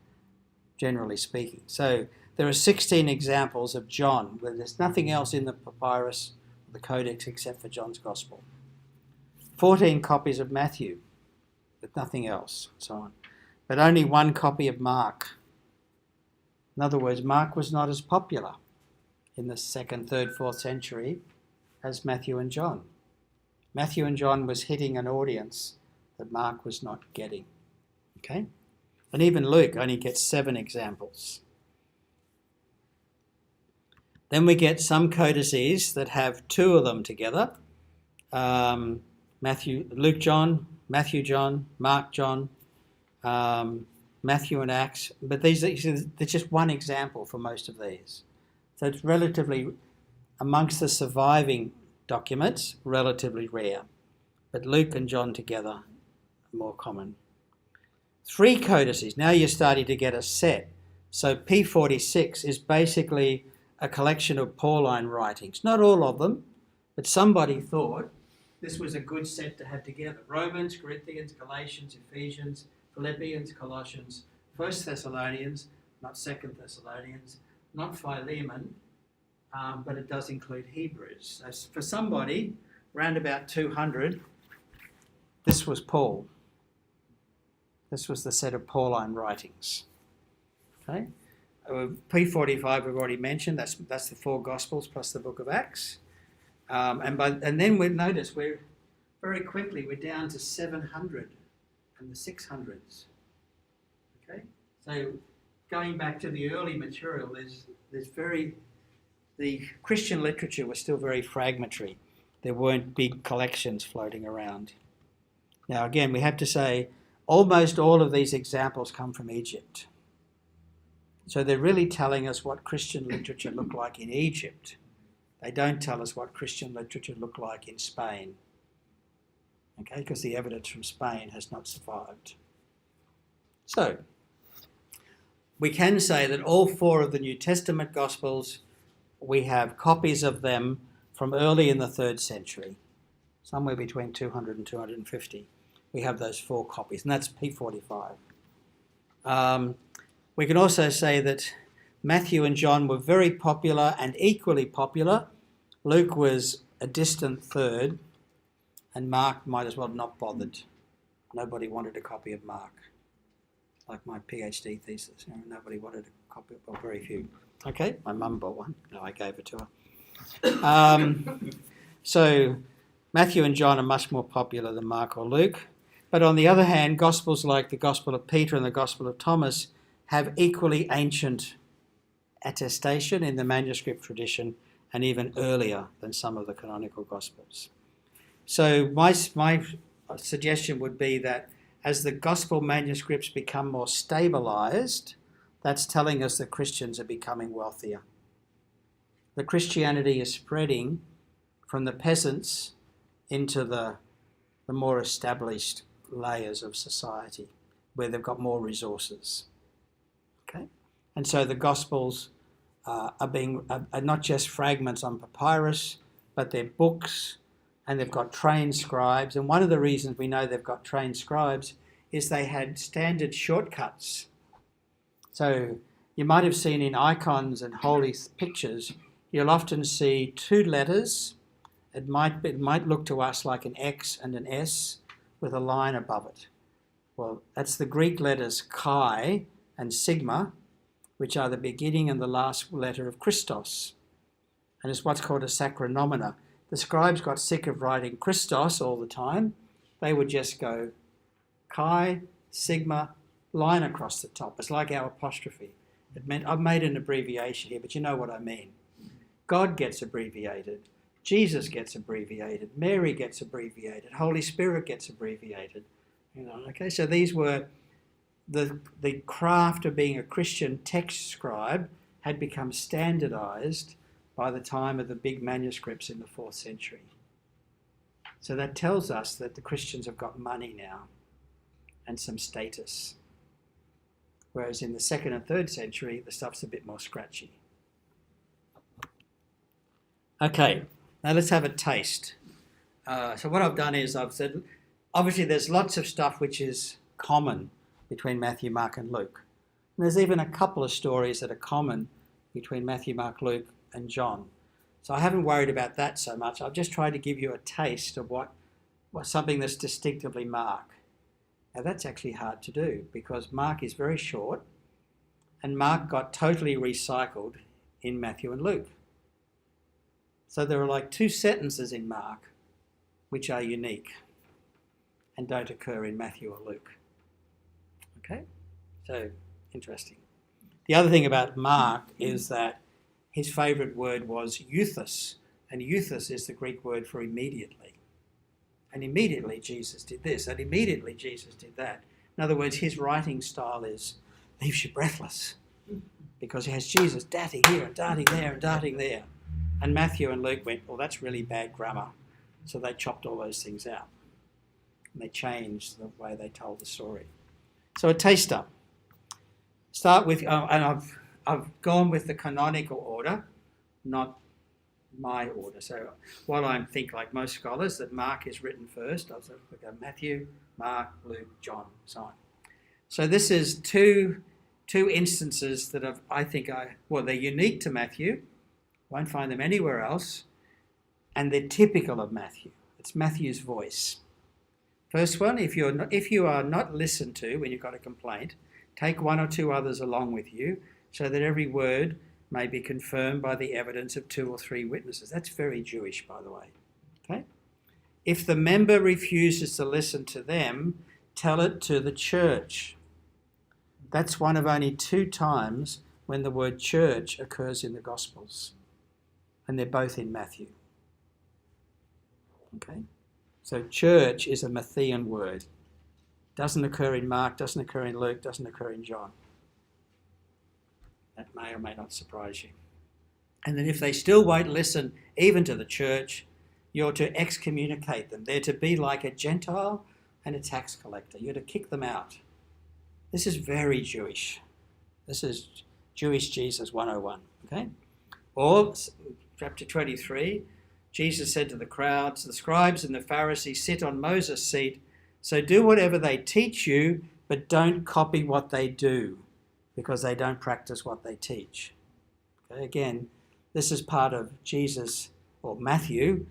generally speaking. So there are 16 examples of John, where there's nothing else in the papyrus, the Codex, except for John's Gospel. 14 copies of Matthew, with nothing else, and so on. But only 1 copy of Mark. In other words, Mark was not as popular in the 2nd, 3rd, 4th century as Matthew and John. Matthew and John was hitting an audience that Mark was not getting. Okay? And even Luke only gets 7 examples. Then we get some codices that have 2 of them together. Luke John, Matthew John, Mark John, Matthew and Acts. But there's just one example for most of these. So it's relatively, amongst the surviving documents, relatively rare. But Luke and John together are more common. 3 codices. Now you're starting to get a set. So P46 is basically a collection of Pauline writings. Not all of them, but somebody thought this was a good set to have together. Romans, Corinthians, Galatians, Ephesians, Philippians, Colossians, 1 Thessalonians, not 2 Thessalonians, not Philemon, but it does include Hebrews. So for somebody, around about 200, this was Paul. This was the set of Pauline writings. Okay? P45 we've already mentioned, that's the 4 Gospels plus the book of Acts. And then we notice we're down to 700 and the 600s. Okay? So going back to the early material, the Christian literature was still very fragmentary. There weren't big collections floating around. Now again, we have to say almost all of these examples come from Egypt. So they're really telling us what Christian literature looked like in Egypt. They don't tell us what Christian literature looked like in Spain. Okay, because the evidence from Spain has not survived. So, we can say that all 4 of the New Testament Gospels, we have copies of them from early in the 3rd century, somewhere between 200 and 250. We have those 4 copies, and that's P45. We can also say that Matthew and John were very popular and equally popular. Luke was a distant third, and Mark might as well not bothered. Nobody wanted a copy of Mark, like my PhD thesis. Nobody wanted a copy, or very few. Okay, my mum bought one. No, I gave it to her. So Matthew and John are much more popular than Mark or Luke. But on the other hand, Gospels like the Gospel of Peter and the Gospel of Thomas have equally ancient attestation in the manuscript tradition and even earlier than some of the canonical Gospels. So my suggestion would be that as the Gospel manuscripts become more stabilised, that's telling us that Christians are becoming wealthier. The Christianity is spreading from the peasants into the more established layers of society where they've got more resources. Okay? And so the Gospels are not just fragments on papyrus, but they're books, and they've got trained scribes. And one of the reasons we know they've got trained scribes is they had standard shortcuts. So you might have seen in icons and holy pictures, you'll often see two letters. It might look to us like an X and an S with a line above it. Well, that's the Greek letters chi and sigma, which are the beginning and the last letter of Christos. And it's what's called a sacronomina. The scribes got sick of writing Christos all the time. They would just go chi, sigma, line across the top. It's like our apostrophe. It meant, I've made an abbreviation here, but you know what I mean. God gets abbreviated. Jesus gets abbreviated. Mary gets abbreviated. Holy Spirit gets abbreviated. Okay, so these were the craft of being a Christian text scribe had become standardized by the time of the big manuscripts in the 4th century. So that tells us that the Christians have got money now and some status. Whereas in the 2nd and 3rd century, the stuff's a bit more scratchy. Okay, now let's have a taste. So what I've done is I've said, obviously there's lots of stuff which is common between Matthew, Mark and Luke. And there's even a couple of stories that are common between Matthew, Mark, Luke and John. So I haven't worried about that so much. I've just tried to give you a taste of what something that's distinctively Mark. Now that's actually hard to do because Mark is very short and Mark got totally recycled in Matthew and Luke. So there are like 2 sentences in Mark which are unique and don't occur in Matthew or Luke. Okay, so interesting. The other thing about Mark is that his favourite word was euthus, and euthus is the Greek word for immediately. And immediately Jesus did this, and immediately Jesus did that. In other words, his writing style leaves you breathless because he has Jesus darting here and darting there and darting there. And Matthew and Luke went, well, that's really bad grammar. So they chopped all those things out. And they changed the way they told the story. So a taster. Start with, and I've gone with the canonical order, not my order. So while I think like most scholars that Mark is written first, I'll go Matthew, Mark, Luke, John, so on. So this is two instances that they're unique to Matthew. Won't find them anywhere else, and they're typical of Matthew. It's Matthew's voice. First one, if you are not listened to when you've got a complaint, take 1 or 2 others along with you, so that every word may be confirmed by the evidence of 2 or 3 witnesses. That's very Jewish, by the way. Okay? If the member refuses to listen to them, tell it to the church. That's one of only 2 times when the word church occurs in the Gospels. And they're both in Matthew. Okay? So church is a Matthean word. Doesn't occur in Mark, doesn't occur in Luke, doesn't occur in John. That may or may not surprise you. And then if they still won't listen even to the church, you're to excommunicate them. They're to be like a Gentile and a tax collector. You're to kick them out. This is very Jewish. This is Jewish Jesus 101. Okay? Or chapter 23, Jesus said to the crowds, the scribes and the Pharisees sit on Moses' seat, so do whatever they teach you, but don't copy what they do, because they don't practice what they teach. Okay? Again, this is part of Jesus, or Matthew,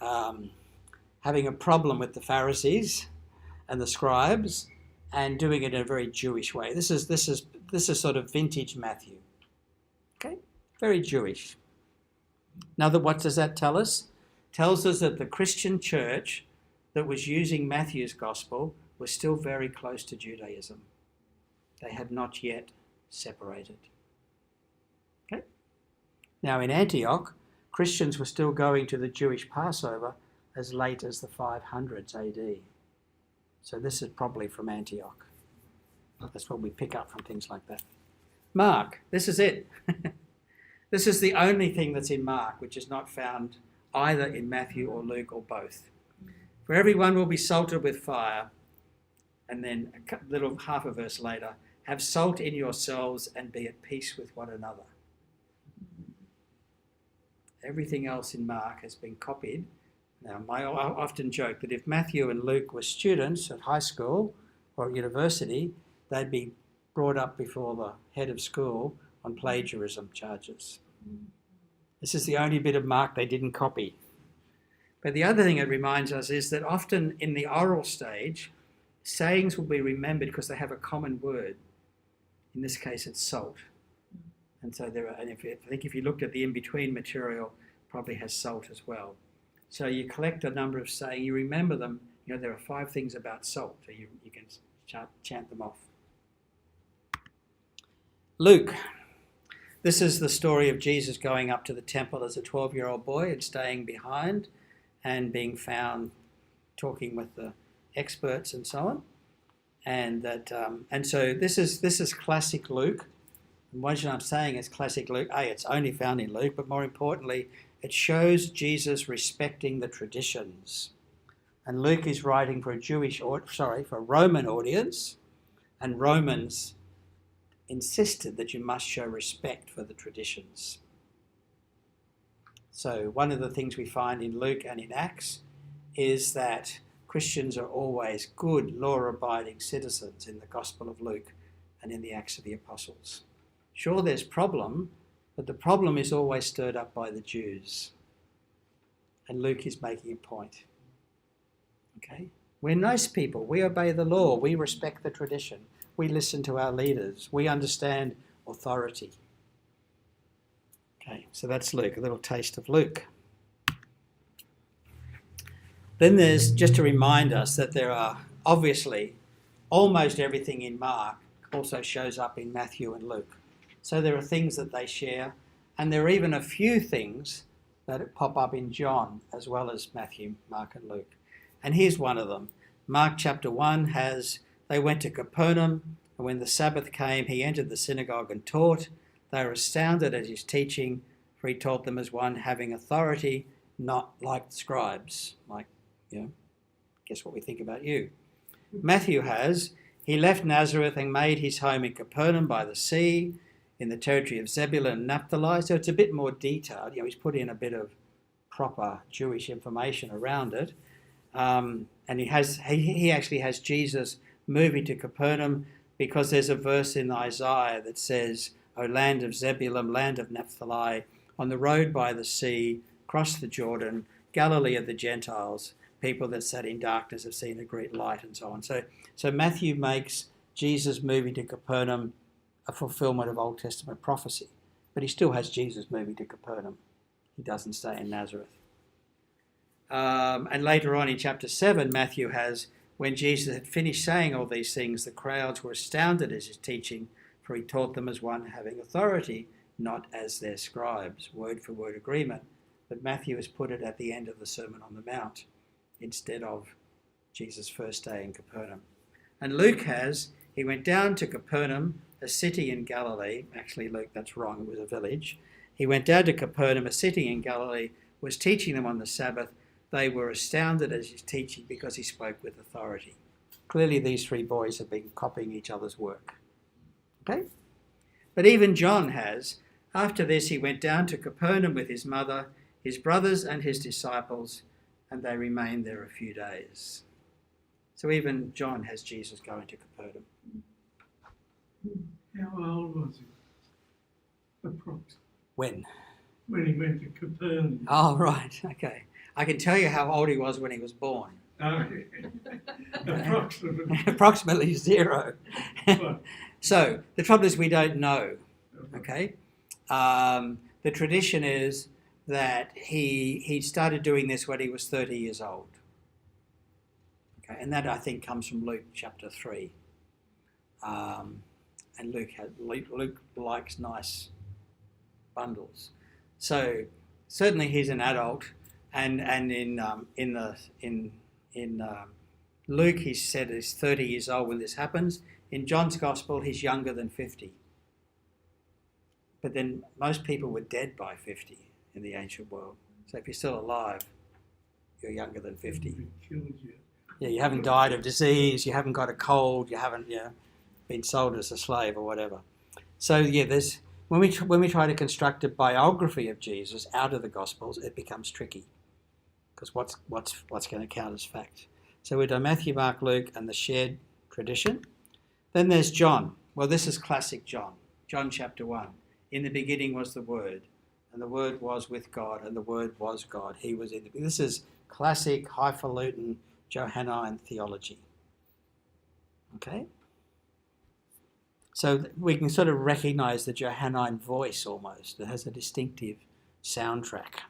having a problem with the Pharisees and the scribes and doing it in a very Jewish way. This is sort of vintage Matthew. Okay? Very Jewish. Now, what does that tell us? It tells us that the Christian church that was using Matthew's gospel was still very close to Judaism. They had not yet separated. Okay? Now, in Antioch, Christians were still going to the Jewish Passover as late as the 500s AD. So this is probably from Antioch. That's what we pick up from things like that. Mark, this is it. This is the only thing that's in Mark which is not found either in Matthew or Luke or both. For everyone will be salted with fire. And then a little half a verse later, have salt in yourselves and be at peace with one another. Everything else in Mark has been copied. Now, I often joke that if Matthew and Luke were students at high school or at university, they'd be brought up before the head of school on plagiarism charges. This is the only bit of Mark they didn't copy. But the other thing it reminds us is that often in the oral stage, sayings will be remembered because they have a common word. In this case, it's salt. And so I think if you looked at the in-between material, probably has salt as well. So you collect a number of sayings, you remember them. There are 5 things about salt, so you can chant them off. Luke. This is the story of Jesus going up to the temple as a 12-year-old boy and staying behind and being found talking with the experts and so on. And so this is classic Luke. And what I'm saying is classic Luke. It's only found in Luke, but more importantly, it shows Jesus respecting the traditions. And Luke is writing for a Roman audience, and Romans insisted that you must show respect for the traditions. So one of the things we find in Luke and in Acts is that Christians are always good, law-abiding citizens in the Gospel of Luke and in the Acts of the Apostles. Sure, there's problem, but the problem is always stirred up by the Jews. And Luke is making a point. Okay? We're nice people. We obey the law. We respect the tradition. We listen to our leaders. We understand authority. Okay, so that's Luke, a little taste of Luke. Then there's just to remind us that there are obviously almost everything in Mark also shows up in Matthew and Luke. So there are things that they share, and there are even a few things that pop up in John as well as Matthew, Mark and Luke. And here's one of them. Mark chapter 1 has, they went to Capernaum, and when the Sabbath came, he entered the synagogue and taught. They were astounded at his teaching, for he taught them as one having authority, not like the scribes. Like, guess what we think about you. Matthew has, he left Nazareth and made his home in Capernaum by the sea, in the territory of Zebulun and Naphtali. So it's a bit more detailed. He's put in a bit of proper Jewish information around it. And he actually has Jesus moving to Capernaum because there's a verse in Isaiah that says, O land of Zebulun, land of Naphtali, on the road by the sea, cross the Jordan, Galilee of the Gentiles, people that sat in darkness have seen a great light, and so on. So Matthew makes Jesus moving to Capernaum a fulfillment of Old Testament prophecy. But he still has Jesus moving to Capernaum. He doesn't stay in Nazareth. And later on in chapter 7, Matthew has, when Jesus had finished saying all these things, the crowds were astounded at his teaching, for he taught them as one having authority, not as their scribes, word for word agreement. But Matthew has put it at the end of the Sermon on the Mount instead of Jesus' first day in Capernaum. And Luke has, he went down to Capernaum, a city in Galilee. Actually, Luke, that's wrong, it was a village. He went down to Capernaum, a city in Galilee, was teaching them on the Sabbath. They were astounded at his teaching because he spoke with authority. Clearly, these 3 boys have been copying each other's work. Okay? But even John has, after this, he went down to Capernaum with his mother, his brothers and his disciples, and they remained there a few days. So even John has Jesus going to Capernaum. How old was he? Approximately. When? When he went to Capernaum. Oh, right. Okay. I can tell you how old he was when he was born. Approximately. Approximately 0. Right. So the trouble is we don't know. Okay. The tradition is that he started doing this when he was 30 years old. Okay, and that I think comes from Luke chapter 3. And Luke likes nice bundles. So certainly he's an adult, and in Luke he said he's 30 years old when this happens. In John's Gospel he's younger than 50. But then most people were dead by 50 in the ancient world. So if you're still alive, you're younger than 50. Killed you. Yeah, you haven't died of disease, you haven't got a cold, you haven't been sold as a slave or whatever. So yeah, When we try to construct a biography of Jesus out of the Gospels, it becomes tricky, because what's going to count as fact? So we've done Matthew, Mark, Luke, and the shared tradition. Then there's John. Well, this is classic John. John chapter 1. In the beginning was the Word, and the Word was with God, and the Word was God. He was in the... This is classic highfalutin Johannine theology. Okay? So we can sort of recognise the Johannine voice almost. It has a distinctive soundtrack.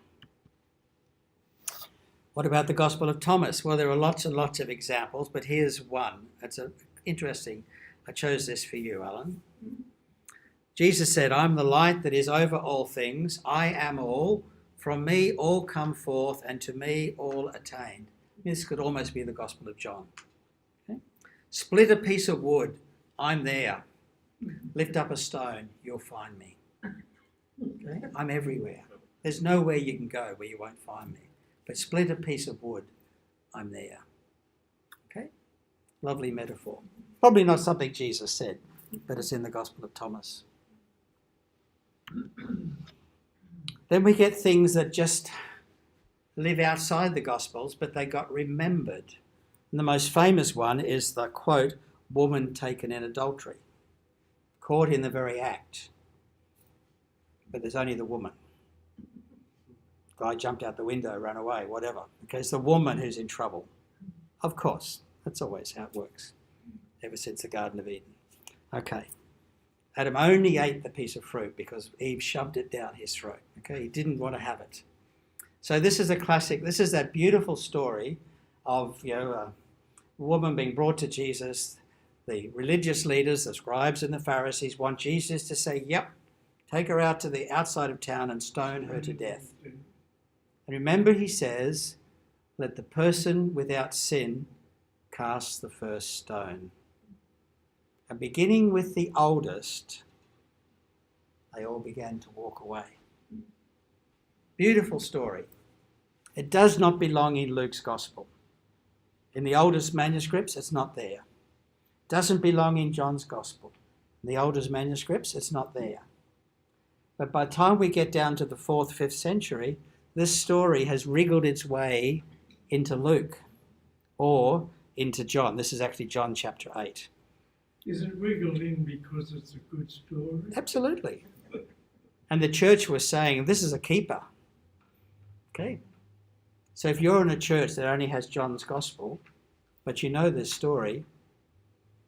What about the Gospel of Thomas? Well, there are lots and lots of examples, but here's one. It's interesting. I chose this for you, Alan. Jesus said, I'm the light that is over all things. I am all. From me all come forth, and to me all attain. This could almost be the Gospel of John. Okay? Split a piece of wood. I'm there. Lift up a stone. You'll find me. Okay? I'm everywhere. There's nowhere you can go where you won't find me. But split a piece of wood. I'm there. Okay? Lovely metaphor. Probably not something Jesus said, but it's in the Gospel of Thomas. Then we get things that just live outside the Gospels, but they got remembered. And the most famous one is the quote, woman taken in adultery, caught in the very act. But there's only the woman. Guy jumped out the window, ran away, whatever. Okay, it's the woman who's in trouble. Of course, that's always how it works, ever since the Garden of Eden. Okay. Adam only ate the piece of fruit because Eve shoved it down his throat. Okay, he didn't want to have it. So this is a classic. This is that beautiful story of a woman being brought to Jesus. The religious leaders, the scribes and the Pharisees, want Jesus to say, "Yep, take her out to the outside of town and stone her to death." And remember, he says, "Let the person without sin cast the first stone." And beginning with the oldest, they all began to walk away. Beautiful story. It does not belong in Luke's Gospel. In the oldest manuscripts, it's not there. It doesn't belong in John's Gospel. In the oldest manuscripts, it's not there. But by the time we get down to the 4th, 5th century, this story has wriggled its way into Luke or into John. This is actually John chapter 8. Is it wriggled in because it's a good story? Absolutely. And the church was saying, this is a keeper. Okay. So if you're in a church that only has John's Gospel, but you know this story,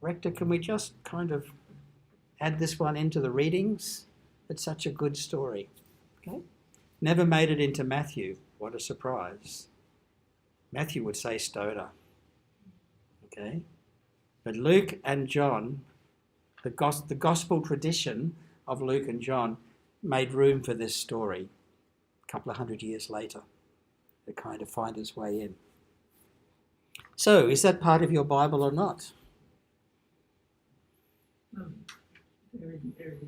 Rector, can we just kind of add this one into the readings? It's such a good story. Okay. Never made it into Matthew. What a surprise. Matthew would say stoner. Okay. But Luke and John, the gospel tradition of Luke and John made room for this story a couple of hundred years later to kind of find its way in. So, is that part of your Bible or not? Very, very.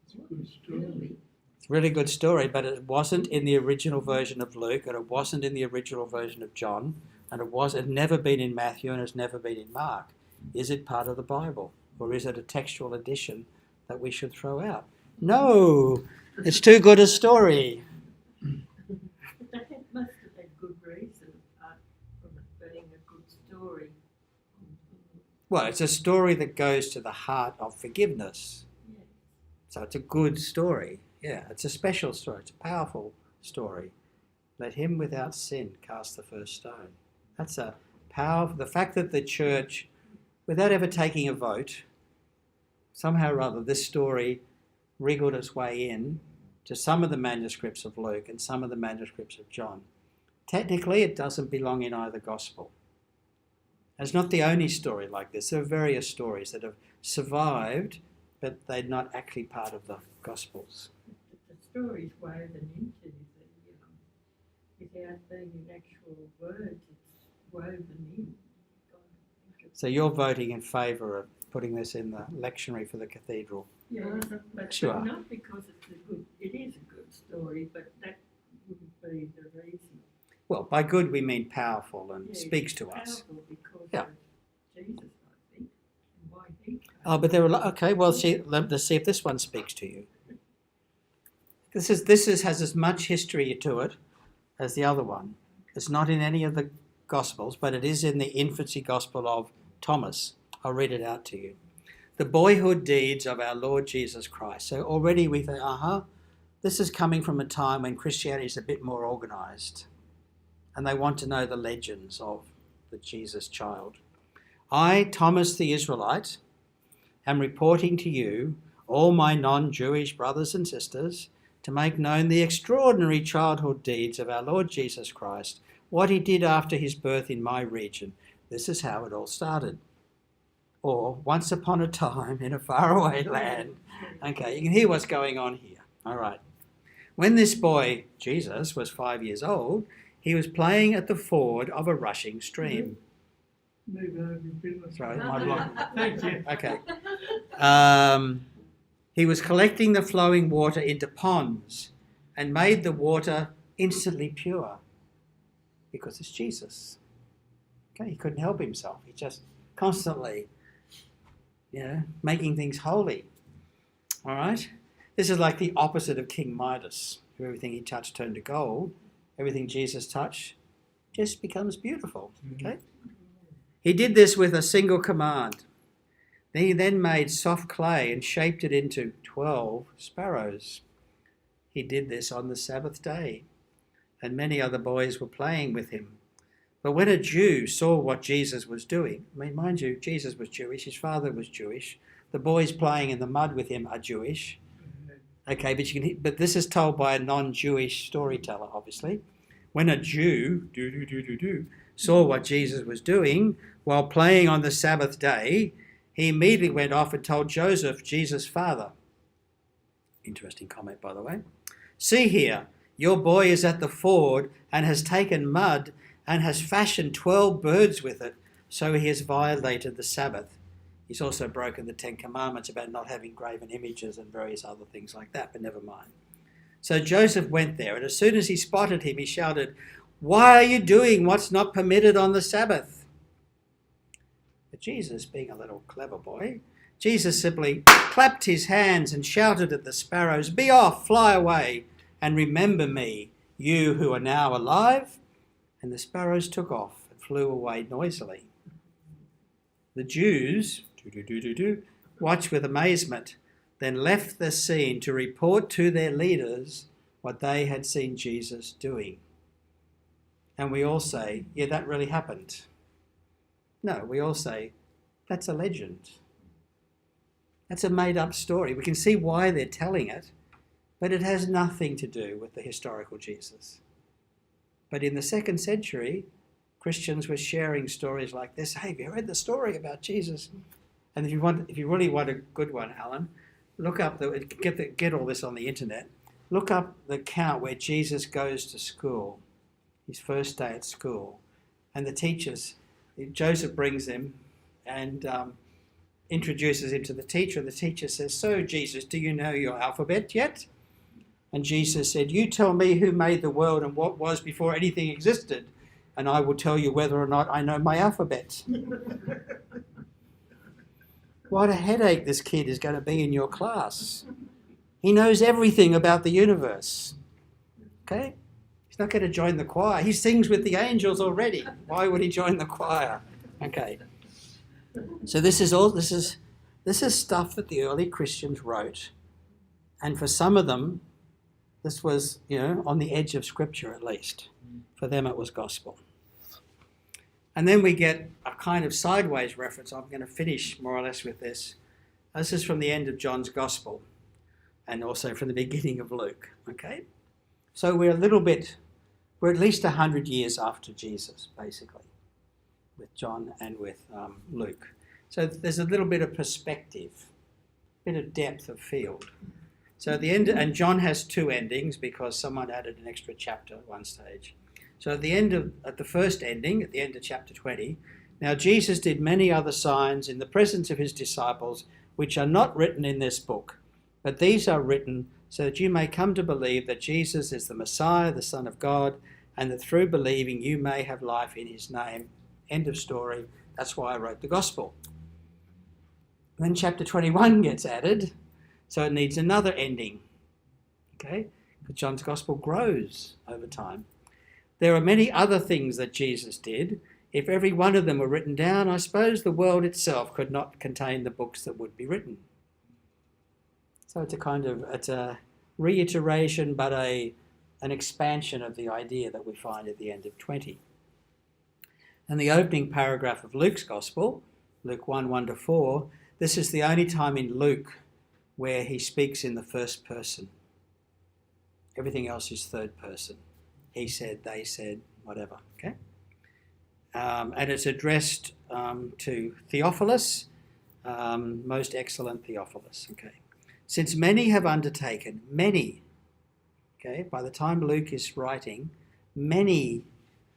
It's a good story. It's a really good story, but it wasn't in the original version of Luke, and it wasn't in the original version of John, and it had never been in Matthew, and it's never been in Mark. Is it part of the Bible, or is it a textual addition that we should throw out? No, it's too good a story. But they must have had good reason apart from it being a good story. Well, it's a story that goes to the heart of forgiveness. Yeah. So it's a good story. Yeah, it's a special story. It's a powerful story. Let him without sin cast the first stone. That's a powerful... The fact that the church, without ever taking a vote, somehow or other this story wriggled its way in to some of the manuscripts of Luke and some of the manuscripts of John. Technically, it doesn't belong in either gospel. It's not the only story like this. There are various stories that have survived, but they're not actually part of the gospels. The story's woven into without being in actual words, it's woven in. So you're voting in favour of putting this in the lectionary for the cathedral? Yeah, but Sure. not because it is a good story, but that wouldn't be the reason. Well, by good we mean powerful and speaks to it's us. Powerful because Yeah. of Jesus, I think, and why he came. Oh, but there are... Okay, well, let's see if this one speaks to you. This has as much history to it as the other one. It's not in any of the Gospels, but it is in the infancy Gospel of Thomas. I'll read it out to you. The boyhood deeds of our Lord Jesus Christ. So already we think, this is coming from a time when Christianity is a bit more organised, and they want to know the legends of the Jesus child. I, Thomas the Israelite, am reporting to you, all my non-Jewish brothers and sisters, to make known the extraordinary childhood deeds of our Lord Jesus Christ, what he did after his birth in my region. This is how it all started. Or, once upon a time in a faraway land. Okay, you can hear what's going on here. All right. When this boy, Jesus, was 5 years old, he was playing at the ford of a rushing stream. Move over a bit. Sorry, my block. Thank you. Okay. He was collecting the flowing water into ponds and made the water instantly pure because it's Jesus. Okay, he couldn't help himself. He just constantly, making things holy. All right? This is like the opposite of King Midas, who everything he touched turned to gold. Everything Jesus touched just becomes beautiful. Okay? He did this with a single command. He then made soft clay and shaped it into 12 sparrows. He did this on the Sabbath day, and many other boys were playing with him. But when a Jew saw what Jesus was doing, mind you, Jesus was Jewish, his father was Jewish, the boys playing in the mud with him are Jewish. Okay, but this is told by a non-Jewish storyteller, obviously. When a Jew saw what Jesus was doing while playing on the Sabbath day, he immediately went off and told Joseph, Jesus' father. Interesting comment, by the way. See here, your boy is at the ford and has taken mud and has fashioned 12 birds with it, so he has violated the Sabbath. He's also broken the 10 Commandments about not having graven images and various other things like that, but never mind. So Joseph went there, and as soon as he spotted him, he shouted, "Why are you doing what's not permitted on the Sabbath?" But Jesus, being a little clever boy, Jesus simply clapped his hands and shouted at the sparrows, "Be off, fly away, and remember me, you who are now alive." And the sparrows took off and flew away noisily. The Jews watched with amazement, then left the scene to report to their leaders what they had seen Jesus doing. And we all say, yeah, that really happened. No, we all say, that's a legend. That's a made-up story. We can see why they're telling it, but it has nothing to do with the historical Jesus. But in the 2nd century, Christians were sharing stories like this. Hey, have you read the story about Jesus? And if you really want a good one, Alan, look up get all this on the internet. Look up the account where Jesus goes to school, his first day at school, and the teachers. Joseph brings him and introduces him to the teacher. And the teacher says, "So, Jesus, do you know your alphabet yet?" And Jesus said, "You tell me who made the world and what was before anything existed, and I will tell you whether or not I know my alphabet." What a headache this kid is going to be in your class. He knows everything about the universe. Okay? He's not going to join the choir. He sings with the angels already. Why would he join the choir? Okay. So this is stuff that the early Christians wrote. And for some of them, this was, on the edge of Scripture at least. For them it was gospel. And then we get a kind of sideways reference. I'm going to finish more or less with this. This is from the end of John's Gospel and also from the beginning of Luke. Okay? So we're at least 100 years after Jesus, basically, with John and with Luke. So there's a little bit of perspective, a bit of depth of field. So at the end, and John has 2 endings because someone added an extra chapter at one stage. So at the first ending, at the end of chapter 20, now Jesus did many other signs in the presence of his disciples, which are not written in this book, but these are written so that you may come to believe that Jesus is the Messiah, the Son of God, and that through believing you may have life in his name. End of story. That's why I wrote the Gospel. Then chapter 21 gets added, so it needs another ending. Okay? But John's Gospel grows over time. There are many other things that Jesus did. If every one of them were written down, I suppose the world itself could not contain the books that would be written. So it's a reiteration, but an expansion of the idea that we find at the end of 20. And the opening paragraph of Luke's Gospel, Luke 1:1-4, this is the only time in Luke where he speaks in the first person. Everything else is third person. He said, they said, whatever, okay? And it's addressed to Theophilus, most excellent Theophilus, okay? Since many have undertaken, okay, by the time Luke is writing, many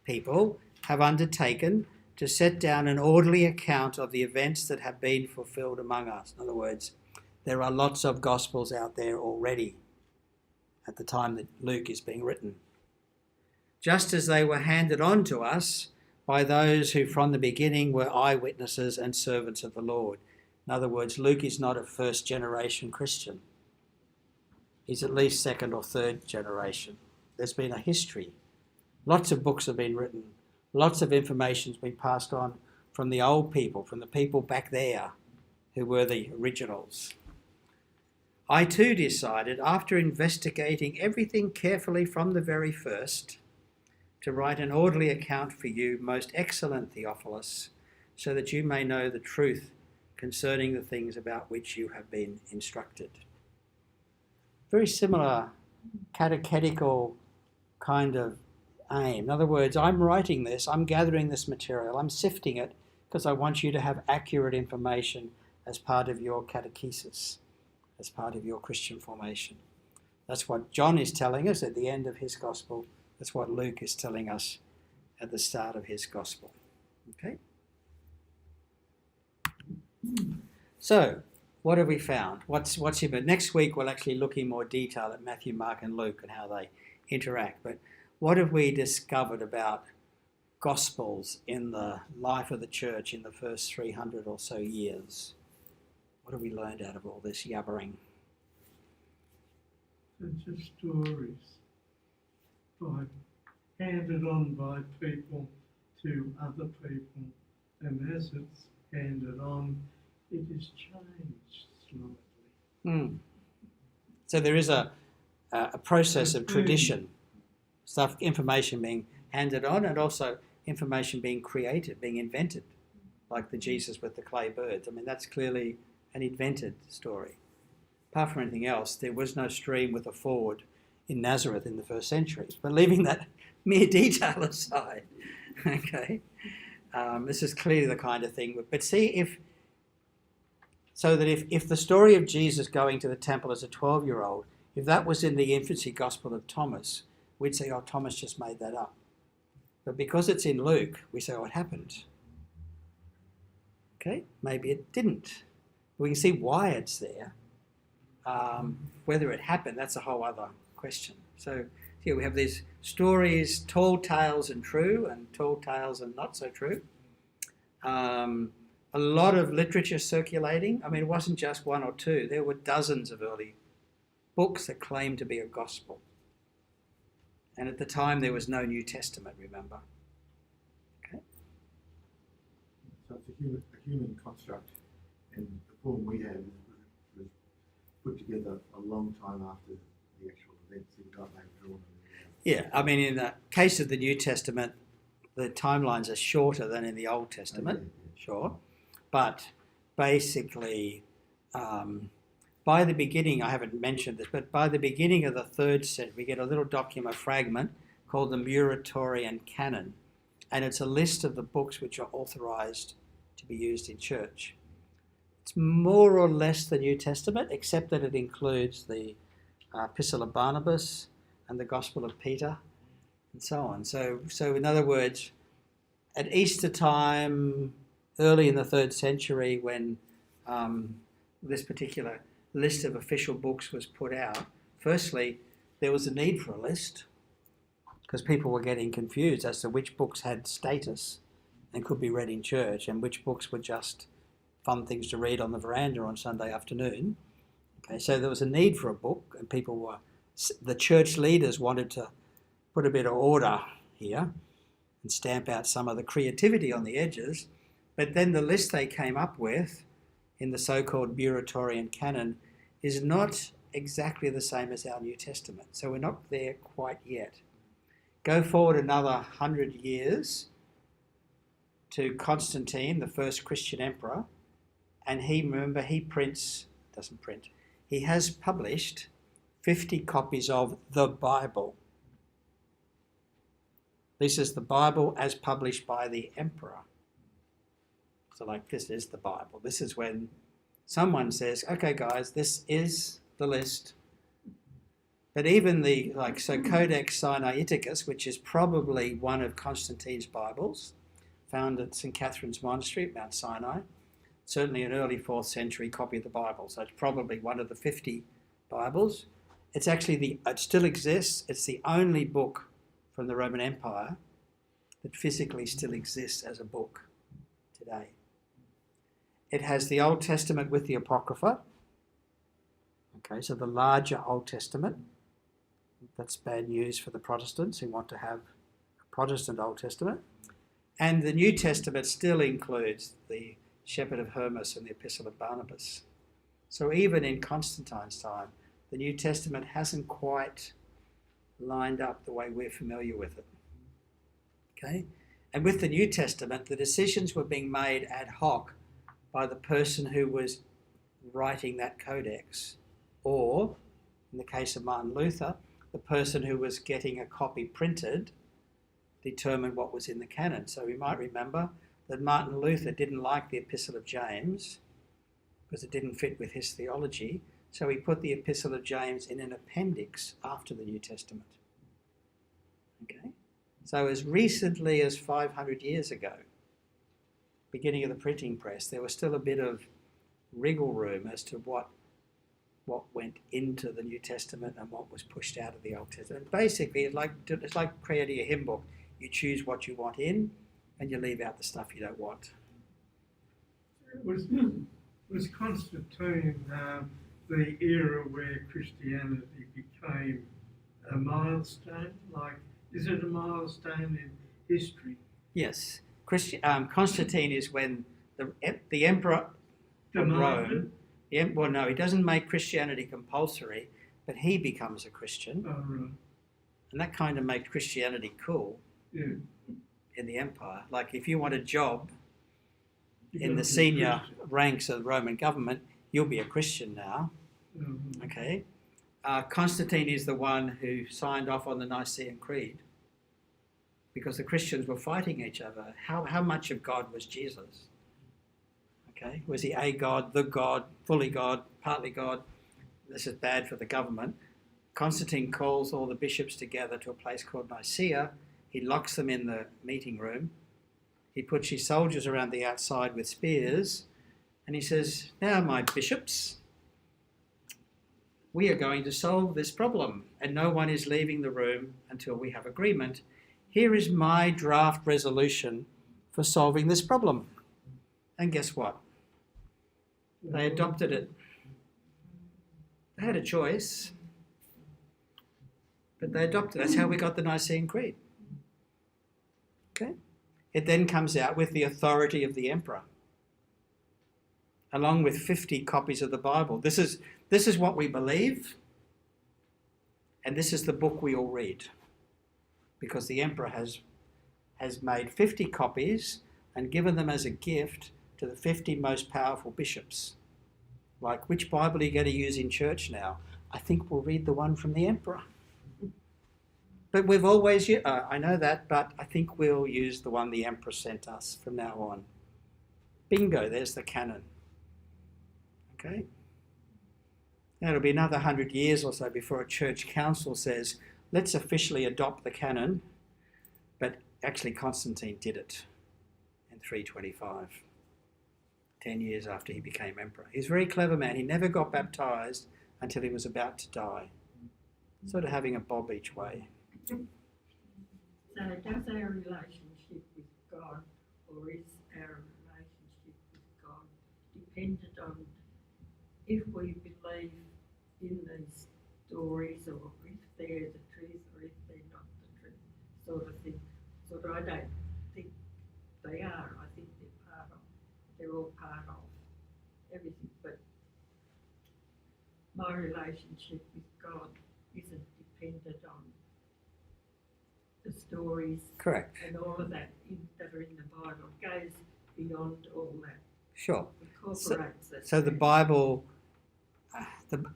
people have undertaken to set down an orderly account of the events that have been fulfilled among us. In other words, there are lots of Gospels out there already at the time that Luke is being written. Just as they were handed on to us by those who from the beginning were eyewitnesses and servants of the Lord. In other words, Luke is not a first generation Christian. He's at least second or third generation. There's been a history. Lots of books have been written. Lots of information has been passed on from the old people, from the people back there who were the originals. I too decided, after investigating everything carefully from the very first, to write an orderly account for you, most excellent Theophilus, so that you may know the truth concerning the things about which you have been instructed. Very similar catechetical kind of aim. In other words, I'm writing this, I'm gathering this material, I'm sifting it because I want you to have accurate information as part of your catechesis, as part of your Christian formation. That's what John is telling us at the end of his gospel. That's what Luke is telling us at the start of his gospel. Okay? So, what have we found? What's here? But next week we'll actually look in more detail at Matthew, Mark and Luke and how they interact. But what have we discovered about Gospels in the life of the church in the first 300 or so years? What have we learned out of all this yabbering? It's just stories handed on by people to other people, and as it's handed on, it is changed slightly. So there is a process of tradition, information being handed on, and also information being created, being invented, like the Jesus with the clay birds. I mean, that's clearly an invented story. Apart from anything else, there was no stream with a ford in Nazareth in the first century. But leaving that mere detail aside, okay, this is clearly the kind of thing. But see, if the story of Jesus going to the temple as a 12-year-old, if that was in the infancy gospel of Thomas, we'd say, oh, Thomas just made that up. But because it's in Luke, we say, oh, it happened. Okay, maybe it didn't. We can see why it's there. Whether it happened, that's a whole other question. So here we have these stories, tall tales and true, and tall tales and not so true. A lot of literature circulating. I mean, it wasn't just one or two. There were dozens of early books that claimed to be a gospel. And at the time, there was no New Testament, remember? Okay. So it's a human construct, and the form we have was put together a long time after the actual events that got drawn. Yeah, I mean, in the case of the New Testament, the timelines are shorter than in the Old Testament, sure. But basically, by the beginning, I haven't mentioned this, but by the beginning of the 3rd century, we get a little document fragment called the Muratorian Canon, and it's a list of the books which are authorized to be used in church. It's more or less the New Testament, except that it includes the Epistle of Barnabas and the Gospel of Peter, and so on. So in other words, at Easter time, early in the 3rd century, when this particular list of official books was put out, firstly, there was a need for a list because people were getting confused as to which books had status and could be read in church and which books were just fun things to read on the veranda on Sunday afternoon. Okay, so there was a need for a book, and people were the church leaders wanted to put a bit of order here and stamp out some of the creativity on the edges. But then the list they came up with in the so-called Muratorian Canon is not exactly the same as our New Testament. So we're not there quite yet. Go forward another 100 years to Constantine, the first Christian emperor, and he has published 50 copies of the Bible. This is the Bible as published by the emperor. So like, this is the Bible. This is when someone says, okay guys, this is the list. But even Codex Sinaiticus, which is probably one of Constantine's Bibles, found at St. Catherine's Monastery at Mount Sinai, certainly an early 4th century copy of the Bible. So it's probably one of the 50 Bibles. It's actually it still exists. It's the only book from the Roman Empire that physically still exists as a book today. It has the Old Testament with the apocrypha. Okay, so the larger Old Testament. That's bad news for the Protestants who want to have a Protestant Old Testament. And the New Testament still includes the Shepherd of Hermas and the Epistle of Barnabas. So even in Constantine's time, the New Testament hasn't quite lined up the way we're familiar with it. Okay? And with the New Testament, the decisions were being made ad hoc by the person who was writing that codex, or, in the case of Martin Luther, the person who was getting a copy printed determined what was in the canon. So we might remember that Martin Luther didn't like the Epistle of James because it didn't fit with his theology, so he put the Epistle of James in an appendix after the New Testament. Okay? So as recently as 500 years ago, beginning of the printing press, there was still a bit of wriggle room as to what went into the New Testament and what was pushed out of the Old Testament. Basically, it's like creating a hymn book. You choose what you want in and you leave out the stuff you don't want. Was Constantine the era where Christianity became a milestone? Like, is it a milestone in history? Yes. Constantine is when the emperor of Rome, no, he doesn't make Christianity compulsory, but he becomes a Christian. Oh, right. And that kind of makes Christianity cool in the empire. Like if you want a job in the senior ranks of the Roman government, you'll be a Christian now. Mm-hmm. Okay. Constantine is the one who signed off on the Nicene Creed because the Christians were fighting each other. How much of God was Jesus? Okay. Was he a God, the God, fully God, partly God? This is bad for the government. Constantine calls all the bishops together to a place called Nicaea. He locks them in the meeting room. He puts his soldiers around the outside with spears. And he says, now, my bishops, we are going to solve this problem. And no one is leaving the room until we have agreement. Here is my draft resolution for solving this problem. And guess what? They adopted it. They had a choice, but they adopted it. That's how we got the Nicene Creed. Okay? It then comes out with the authority of the emperor, along with 50 copies of the Bible. This is what we believe, and this is the book we all read, because the emperor has made 50 copies and given them as a gift to the 50 most powerful bishops. Like, which Bible are you going to use in church now? I think we'll read the one from the emperor. But we've always, I know that, but I think we'll use the one the emperor sent us from now on. Bingo, there's the canon. Okay? Now it'll be another 100 years or so before a church council says, let's officially adopt the canon, but actually Constantine did it in 325. 10 years after he became emperor. He's a very clever man. He never got baptised until he was about to die. Sort of having a bob each way. So does our relationship with God, or is our relationship with God dependent on if we believe in these stories, or if they're the truth or if they're not the truth, sort of thing. Sort of, I don't think they are. I think they're all part of everything. But my relationship with God isn't dependent on the stories Correct. and all of that that are in the Bible. It goes beyond all that. Sure. Incorporates that. So the Bible,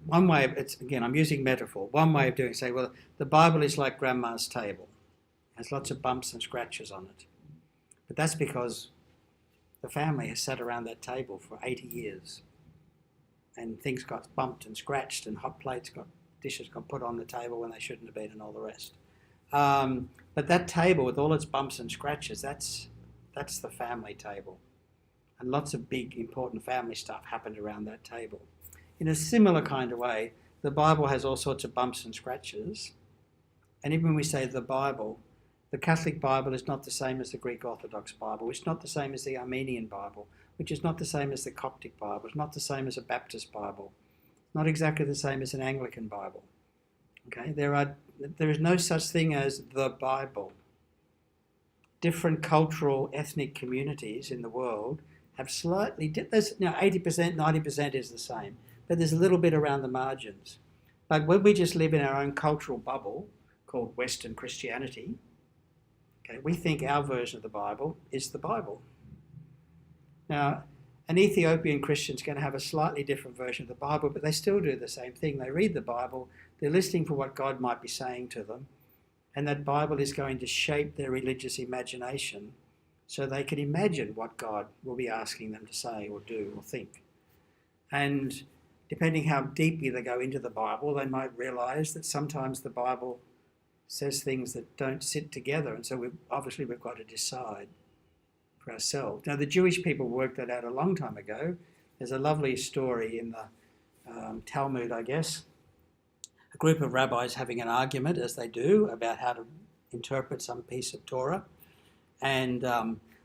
one way, again, I'm using metaphor. One way of doing it, say, well, the Bible is like grandma's table. It has lots of bumps and scratches on it. But that's because the family has sat around that table for 80 years. And things got bumped and scratched, and dishes got put on the table when they shouldn't have been, and all the rest. But that table with all its bumps and scratches, that's the family table. And lots of big, important family stuff happened around that table. In a similar kind of way, the Bible has all sorts of bumps and scratches. And even when we say the Bible, the Catholic Bible is not the same as the Greek Orthodox Bible, which is not the same as the Armenian Bible, which is not the same as the Coptic Bible, it's not the same as a Baptist Bible, not exactly the same as an Anglican Bible. Okay, there is no such thing as the Bible. Different cultural, ethnic communities in the world have slightly, there's 80%, 90% is the same, but there's a little bit around the margins. But when we just live in our own cultural bubble called Western Christianity, okay, we think our version of the Bible is the Bible. Now, an Ethiopian Christian's going to have a slightly different version of the Bible, but they still do the same thing. They read the Bible, they're listening for what God might be saying to them, and that Bible is going to shape their religious imagination so they can imagine what God will be asking them to say or do or think. And depending how deeply they go into the Bible, they might realise that sometimes the Bible says things that don't sit together, and so we've got to decide for ourselves. Now, the Jewish people worked that out a long time ago. There's a lovely story in the Talmud, I guess. A group of rabbis having an argument, as they do, about how to interpret some piece of Torah. And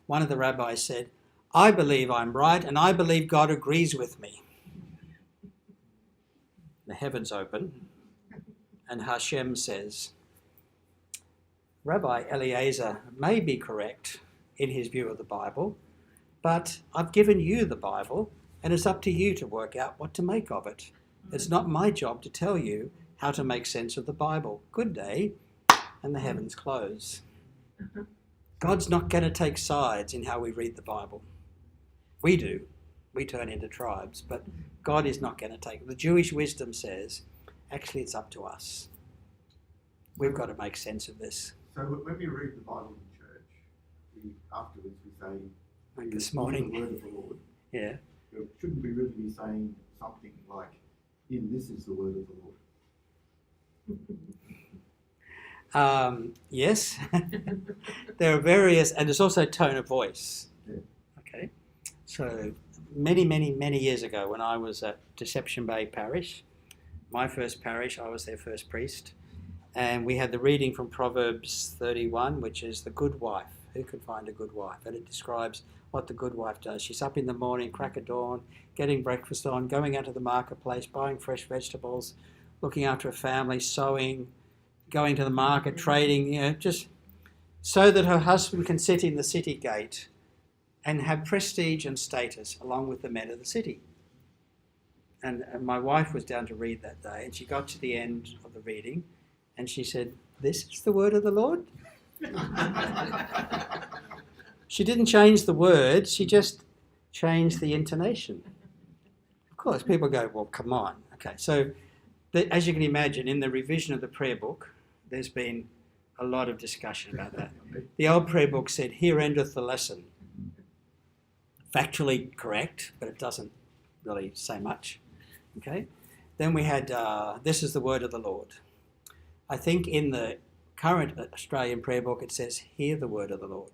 one of the rabbis said, "I believe I'm right, and I believe God agrees with me." The heavens open, and Hashem says, "Rabbi Eliezer may be correct in his view of the Bible, but I've given you the Bible, and it's up to you to work out what to make of it. It's not my job to tell you how to make sense of the Bible. Good day," and the heavens close. God's not going to take sides in how we read the Bible. We do. We turn into tribes, but God is not going to take it. The Jewish wisdom says, actually, it's up to us. We've got to make sense of this. So when we read the Bible in church, afterwards we say, like this morning, the word of the Lord. Yeah. Shouldn't we really be saying something like, this is the word of the Lord? Yes. There are various, and there's also tone of voice. Yeah. Okay. So many years ago, when I was at Deception Bay Parish, my first parish, I was their first priest, and we had the reading from Proverbs 31, which is the good wife. Who can find a good wife? And it describes what the good wife does. She's up in the morning, crack of dawn, getting breakfast on, going out to the marketplace, buying fresh vegetables, looking after a family, sewing, going to the market, trading, just so that her husband can sit in the city gate and have prestige and status along with the men of the city. And my wife was down to read that day, and she got to the end of the reading, and she said, "This is the word of the Lord?" She didn't change the word, she just changed the intonation. Of course, people go, "Well, come on." Okay, so as you can imagine, in the revision of the prayer book, there's been a lot of discussion about that. The old prayer book said, "Here endeth the lesson." Factually correct, but it doesn't really say much. Okay. Then we had, "This is the word of the Lord." I think in the current Australian prayer book it says, "Hear the word of the Lord."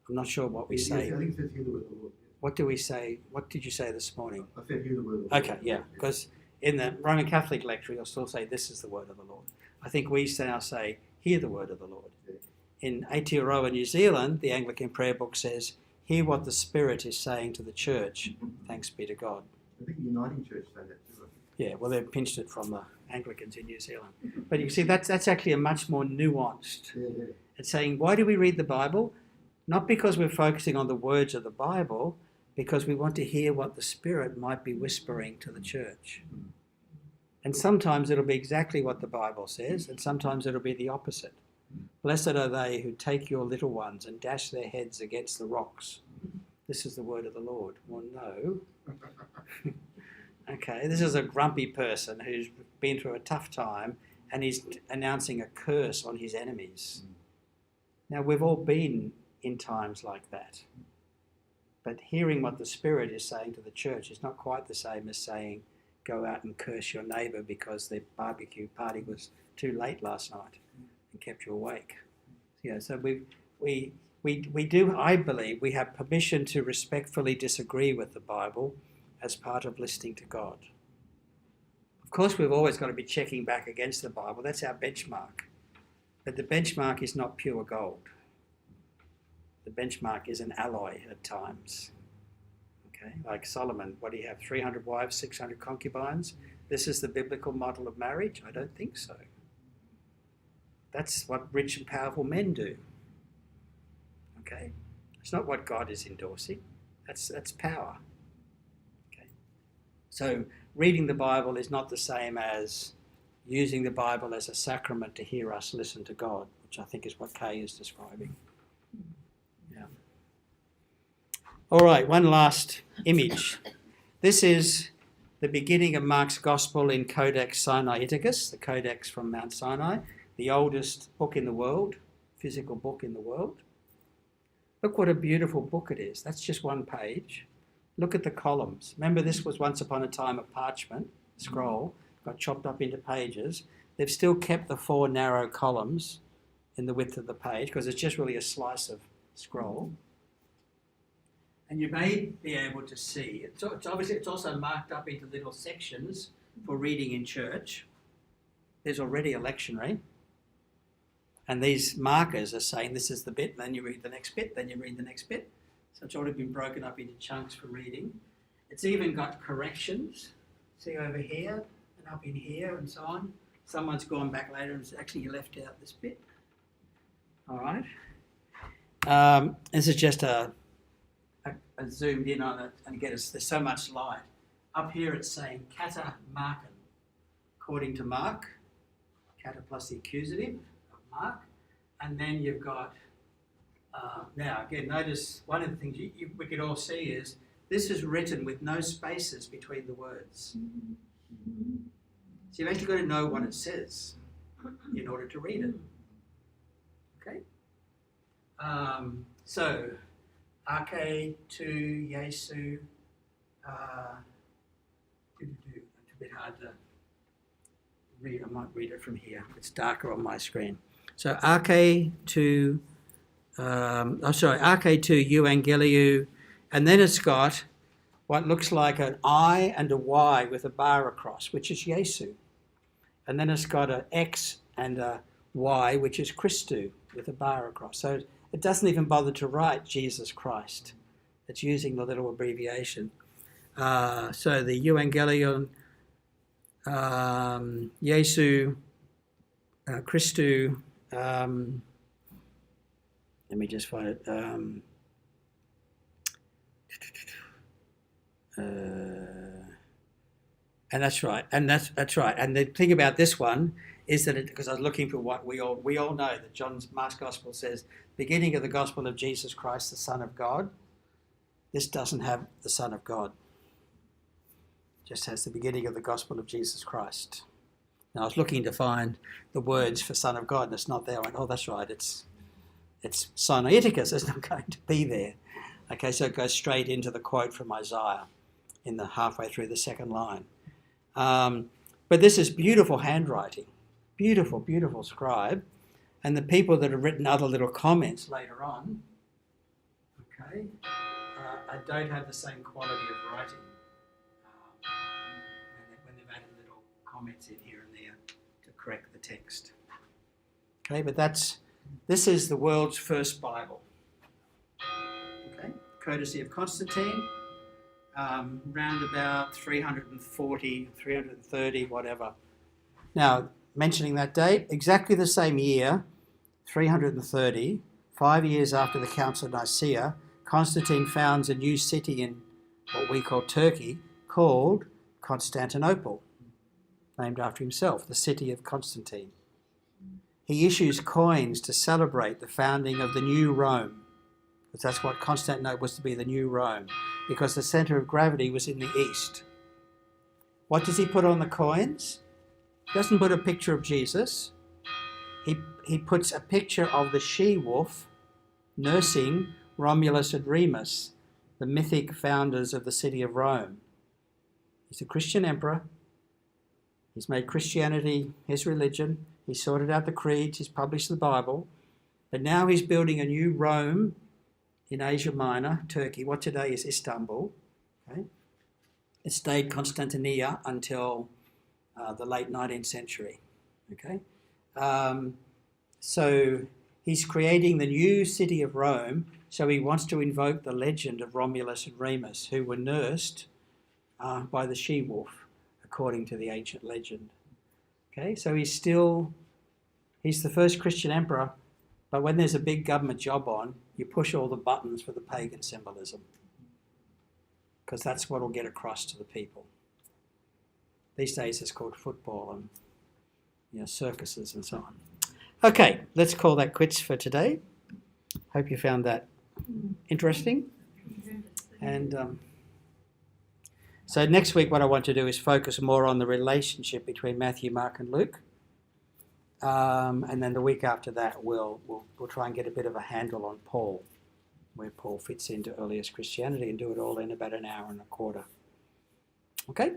I'm not sure what we say. Yes, I think it says, "Hear the word of the Lord." What do we say? What did you say this morning? I said, "Hear the word of the Lord." Okay, yeah, because in the Roman Catholic lecture you'll still say, "This is the word of the Lord." I think we now say, "Hear the word of the Lord." Yeah. In Aotearoa, New Zealand, the Anglican prayer book says, "Hear what the Spirit is saying to the church. Thanks be to God." I think the Uniting Church say that too. Yeah, well, they've pinched it from the Anglicans in New Zealand. But you see, that's actually a much more nuanced. Yeah. It's saying, why do we read the Bible? Not because we're focusing on the words of the Bible, because we want to hear what the Spirit might be whispering to the church. And sometimes it'll be exactly what the Bible says, and sometimes it'll be the opposite. Blessed are they who take your little ones and dash their heads against the rocks. This is the word of the Lord. Well, no. Okay, this is a grumpy person who's been through a tough time and he's announcing a curse on his enemies. Now, we've all been in times like that. But hearing what the Spirit is saying to the church is not quite the same as saying, go out and curse your neighbour because their barbecue party was too late last night and kept you awake. Yeah, so we do, I believe, we have permission to respectfully disagree with the Bible as part of listening to God. Of course, we've always got to be checking back against the Bible. That's our benchmark. But the benchmark is not pure gold. The benchmark is an alloy at times. Okay, like Solomon, what do you have, 300 wives, 600 concubines? This is the biblical model of marriage? I don't think so. That's what rich and powerful men do. Okay, it's not what God is endorsing. That's power. Okay, so reading the Bible is not the same as using the Bible as a sacrament to hear us listen to God, which I think is what Kay is describing. Yeah. All right, one last image. This is the beginning of Mark's Gospel in Codex Sinaiticus, the Codex from Mount Sinai, the oldest book in the world, physical book in the world. Look what a beautiful book it is. That's just one page. Look at the columns. Remember, this was once upon a time a parchment scroll, got chopped up into pages. They've still kept the 4 narrow columns in the width of the page because it's just really a slice of scroll. And you may be able to see, it's obviously it's also marked up into little sections for reading in church. There's already a lectionary. And these markers are saying this is the bit, then you read the next bit, then you read the next bit. So it's already been broken up into chunks for reading. It's even got corrections. See over here and up in here and so on. Someone's gone back later and said, actually you left out this bit. All right. This is just a zoomed in on it and get us, there's so much light. Up here it's saying kata marken, according to Mark, kata plus the accusative of Mark, and then you've got, now again notice one of the things we could all see is this is written with no spaces between the words. So you've actually got to know what it says in order to read it. Okay? So, Arche to Jesu, it's a bit hard to read. I might read it from here. It's darker on my screen. So, Arche to, Arche to Euangeliu, and then it's got what looks like an I and a Y with a bar across, which is Jesu. And then it's got an X and a Y, which is Christu, with a bar across. So it doesn't even bother to write Jesus Christ. It's using the little abbreviation. So the Evangelion, Jesu, Christu, let me just find it. And that's right, and that's right. And the thing about this one is that because I was looking for what we all know that Mark's Gospel says, beginning of the Gospel of Jesus Christ, the Son of God. This doesn't have the Son of God. It just has the beginning of the Gospel of Jesus Christ. Now I was looking to find the words for Son of God, and it's not there. I went, oh, that's right. It's Sinaiticus. It's not going to be there. Okay, so it goes straight into the quote from Isaiah in the halfway through the second line. But this is beautiful handwriting, beautiful, beautiful scribe. And the people that have written other little comments later on, okay, don't have the same quality of writing when they've added little comments in here and there to correct the text. Okay, but this is the world's first Bible. Okay, courtesy of Constantine. round about 340, 330, whatever. Now, mentioning that date, exactly the same year, 330, 5 years after the Council of Nicaea, Constantine founds a new city in what we call Turkey called Constantinople, named after himself, the city of Constantine. He issues coins to celebrate the founding of the new Rome, because that's what Constantinople was to be, the new Rome, because the centre of gravity was in the east. What does he put on the coins? He doesn't put a picture of Jesus. He puts a picture of the she-wolf nursing Romulus and Remus, the mythic founders of the city of Rome. He's a Christian emperor. He's made Christianity his religion. He's sorted out the creeds. He's published the Bible. But now he's building a new Rome in Asia Minor, Turkey, what today is Istanbul. Okay? It stayed Constantinia until the late 19th century. Okay? So he's creating the new city of Rome, so he wants to invoke the legend of Romulus and Remus, who were nursed by the she-wolf, according to the ancient legend. Okay, so he's the first Christian emperor, but when there's a big government job on, you push all the buttons for the pagan symbolism, because that's what will get across to the people. These days it's called football and circuses and so on. Okay, let's call that quits for today. Hope you found that interesting. And so next week what I want to do is focus more on the relationship between Matthew, Mark and Luke. And then the week after that we'll try and get a bit of a handle on Paul, where Paul fits into earliest Christianity, and do it all in about an hour and a quarter. Okay?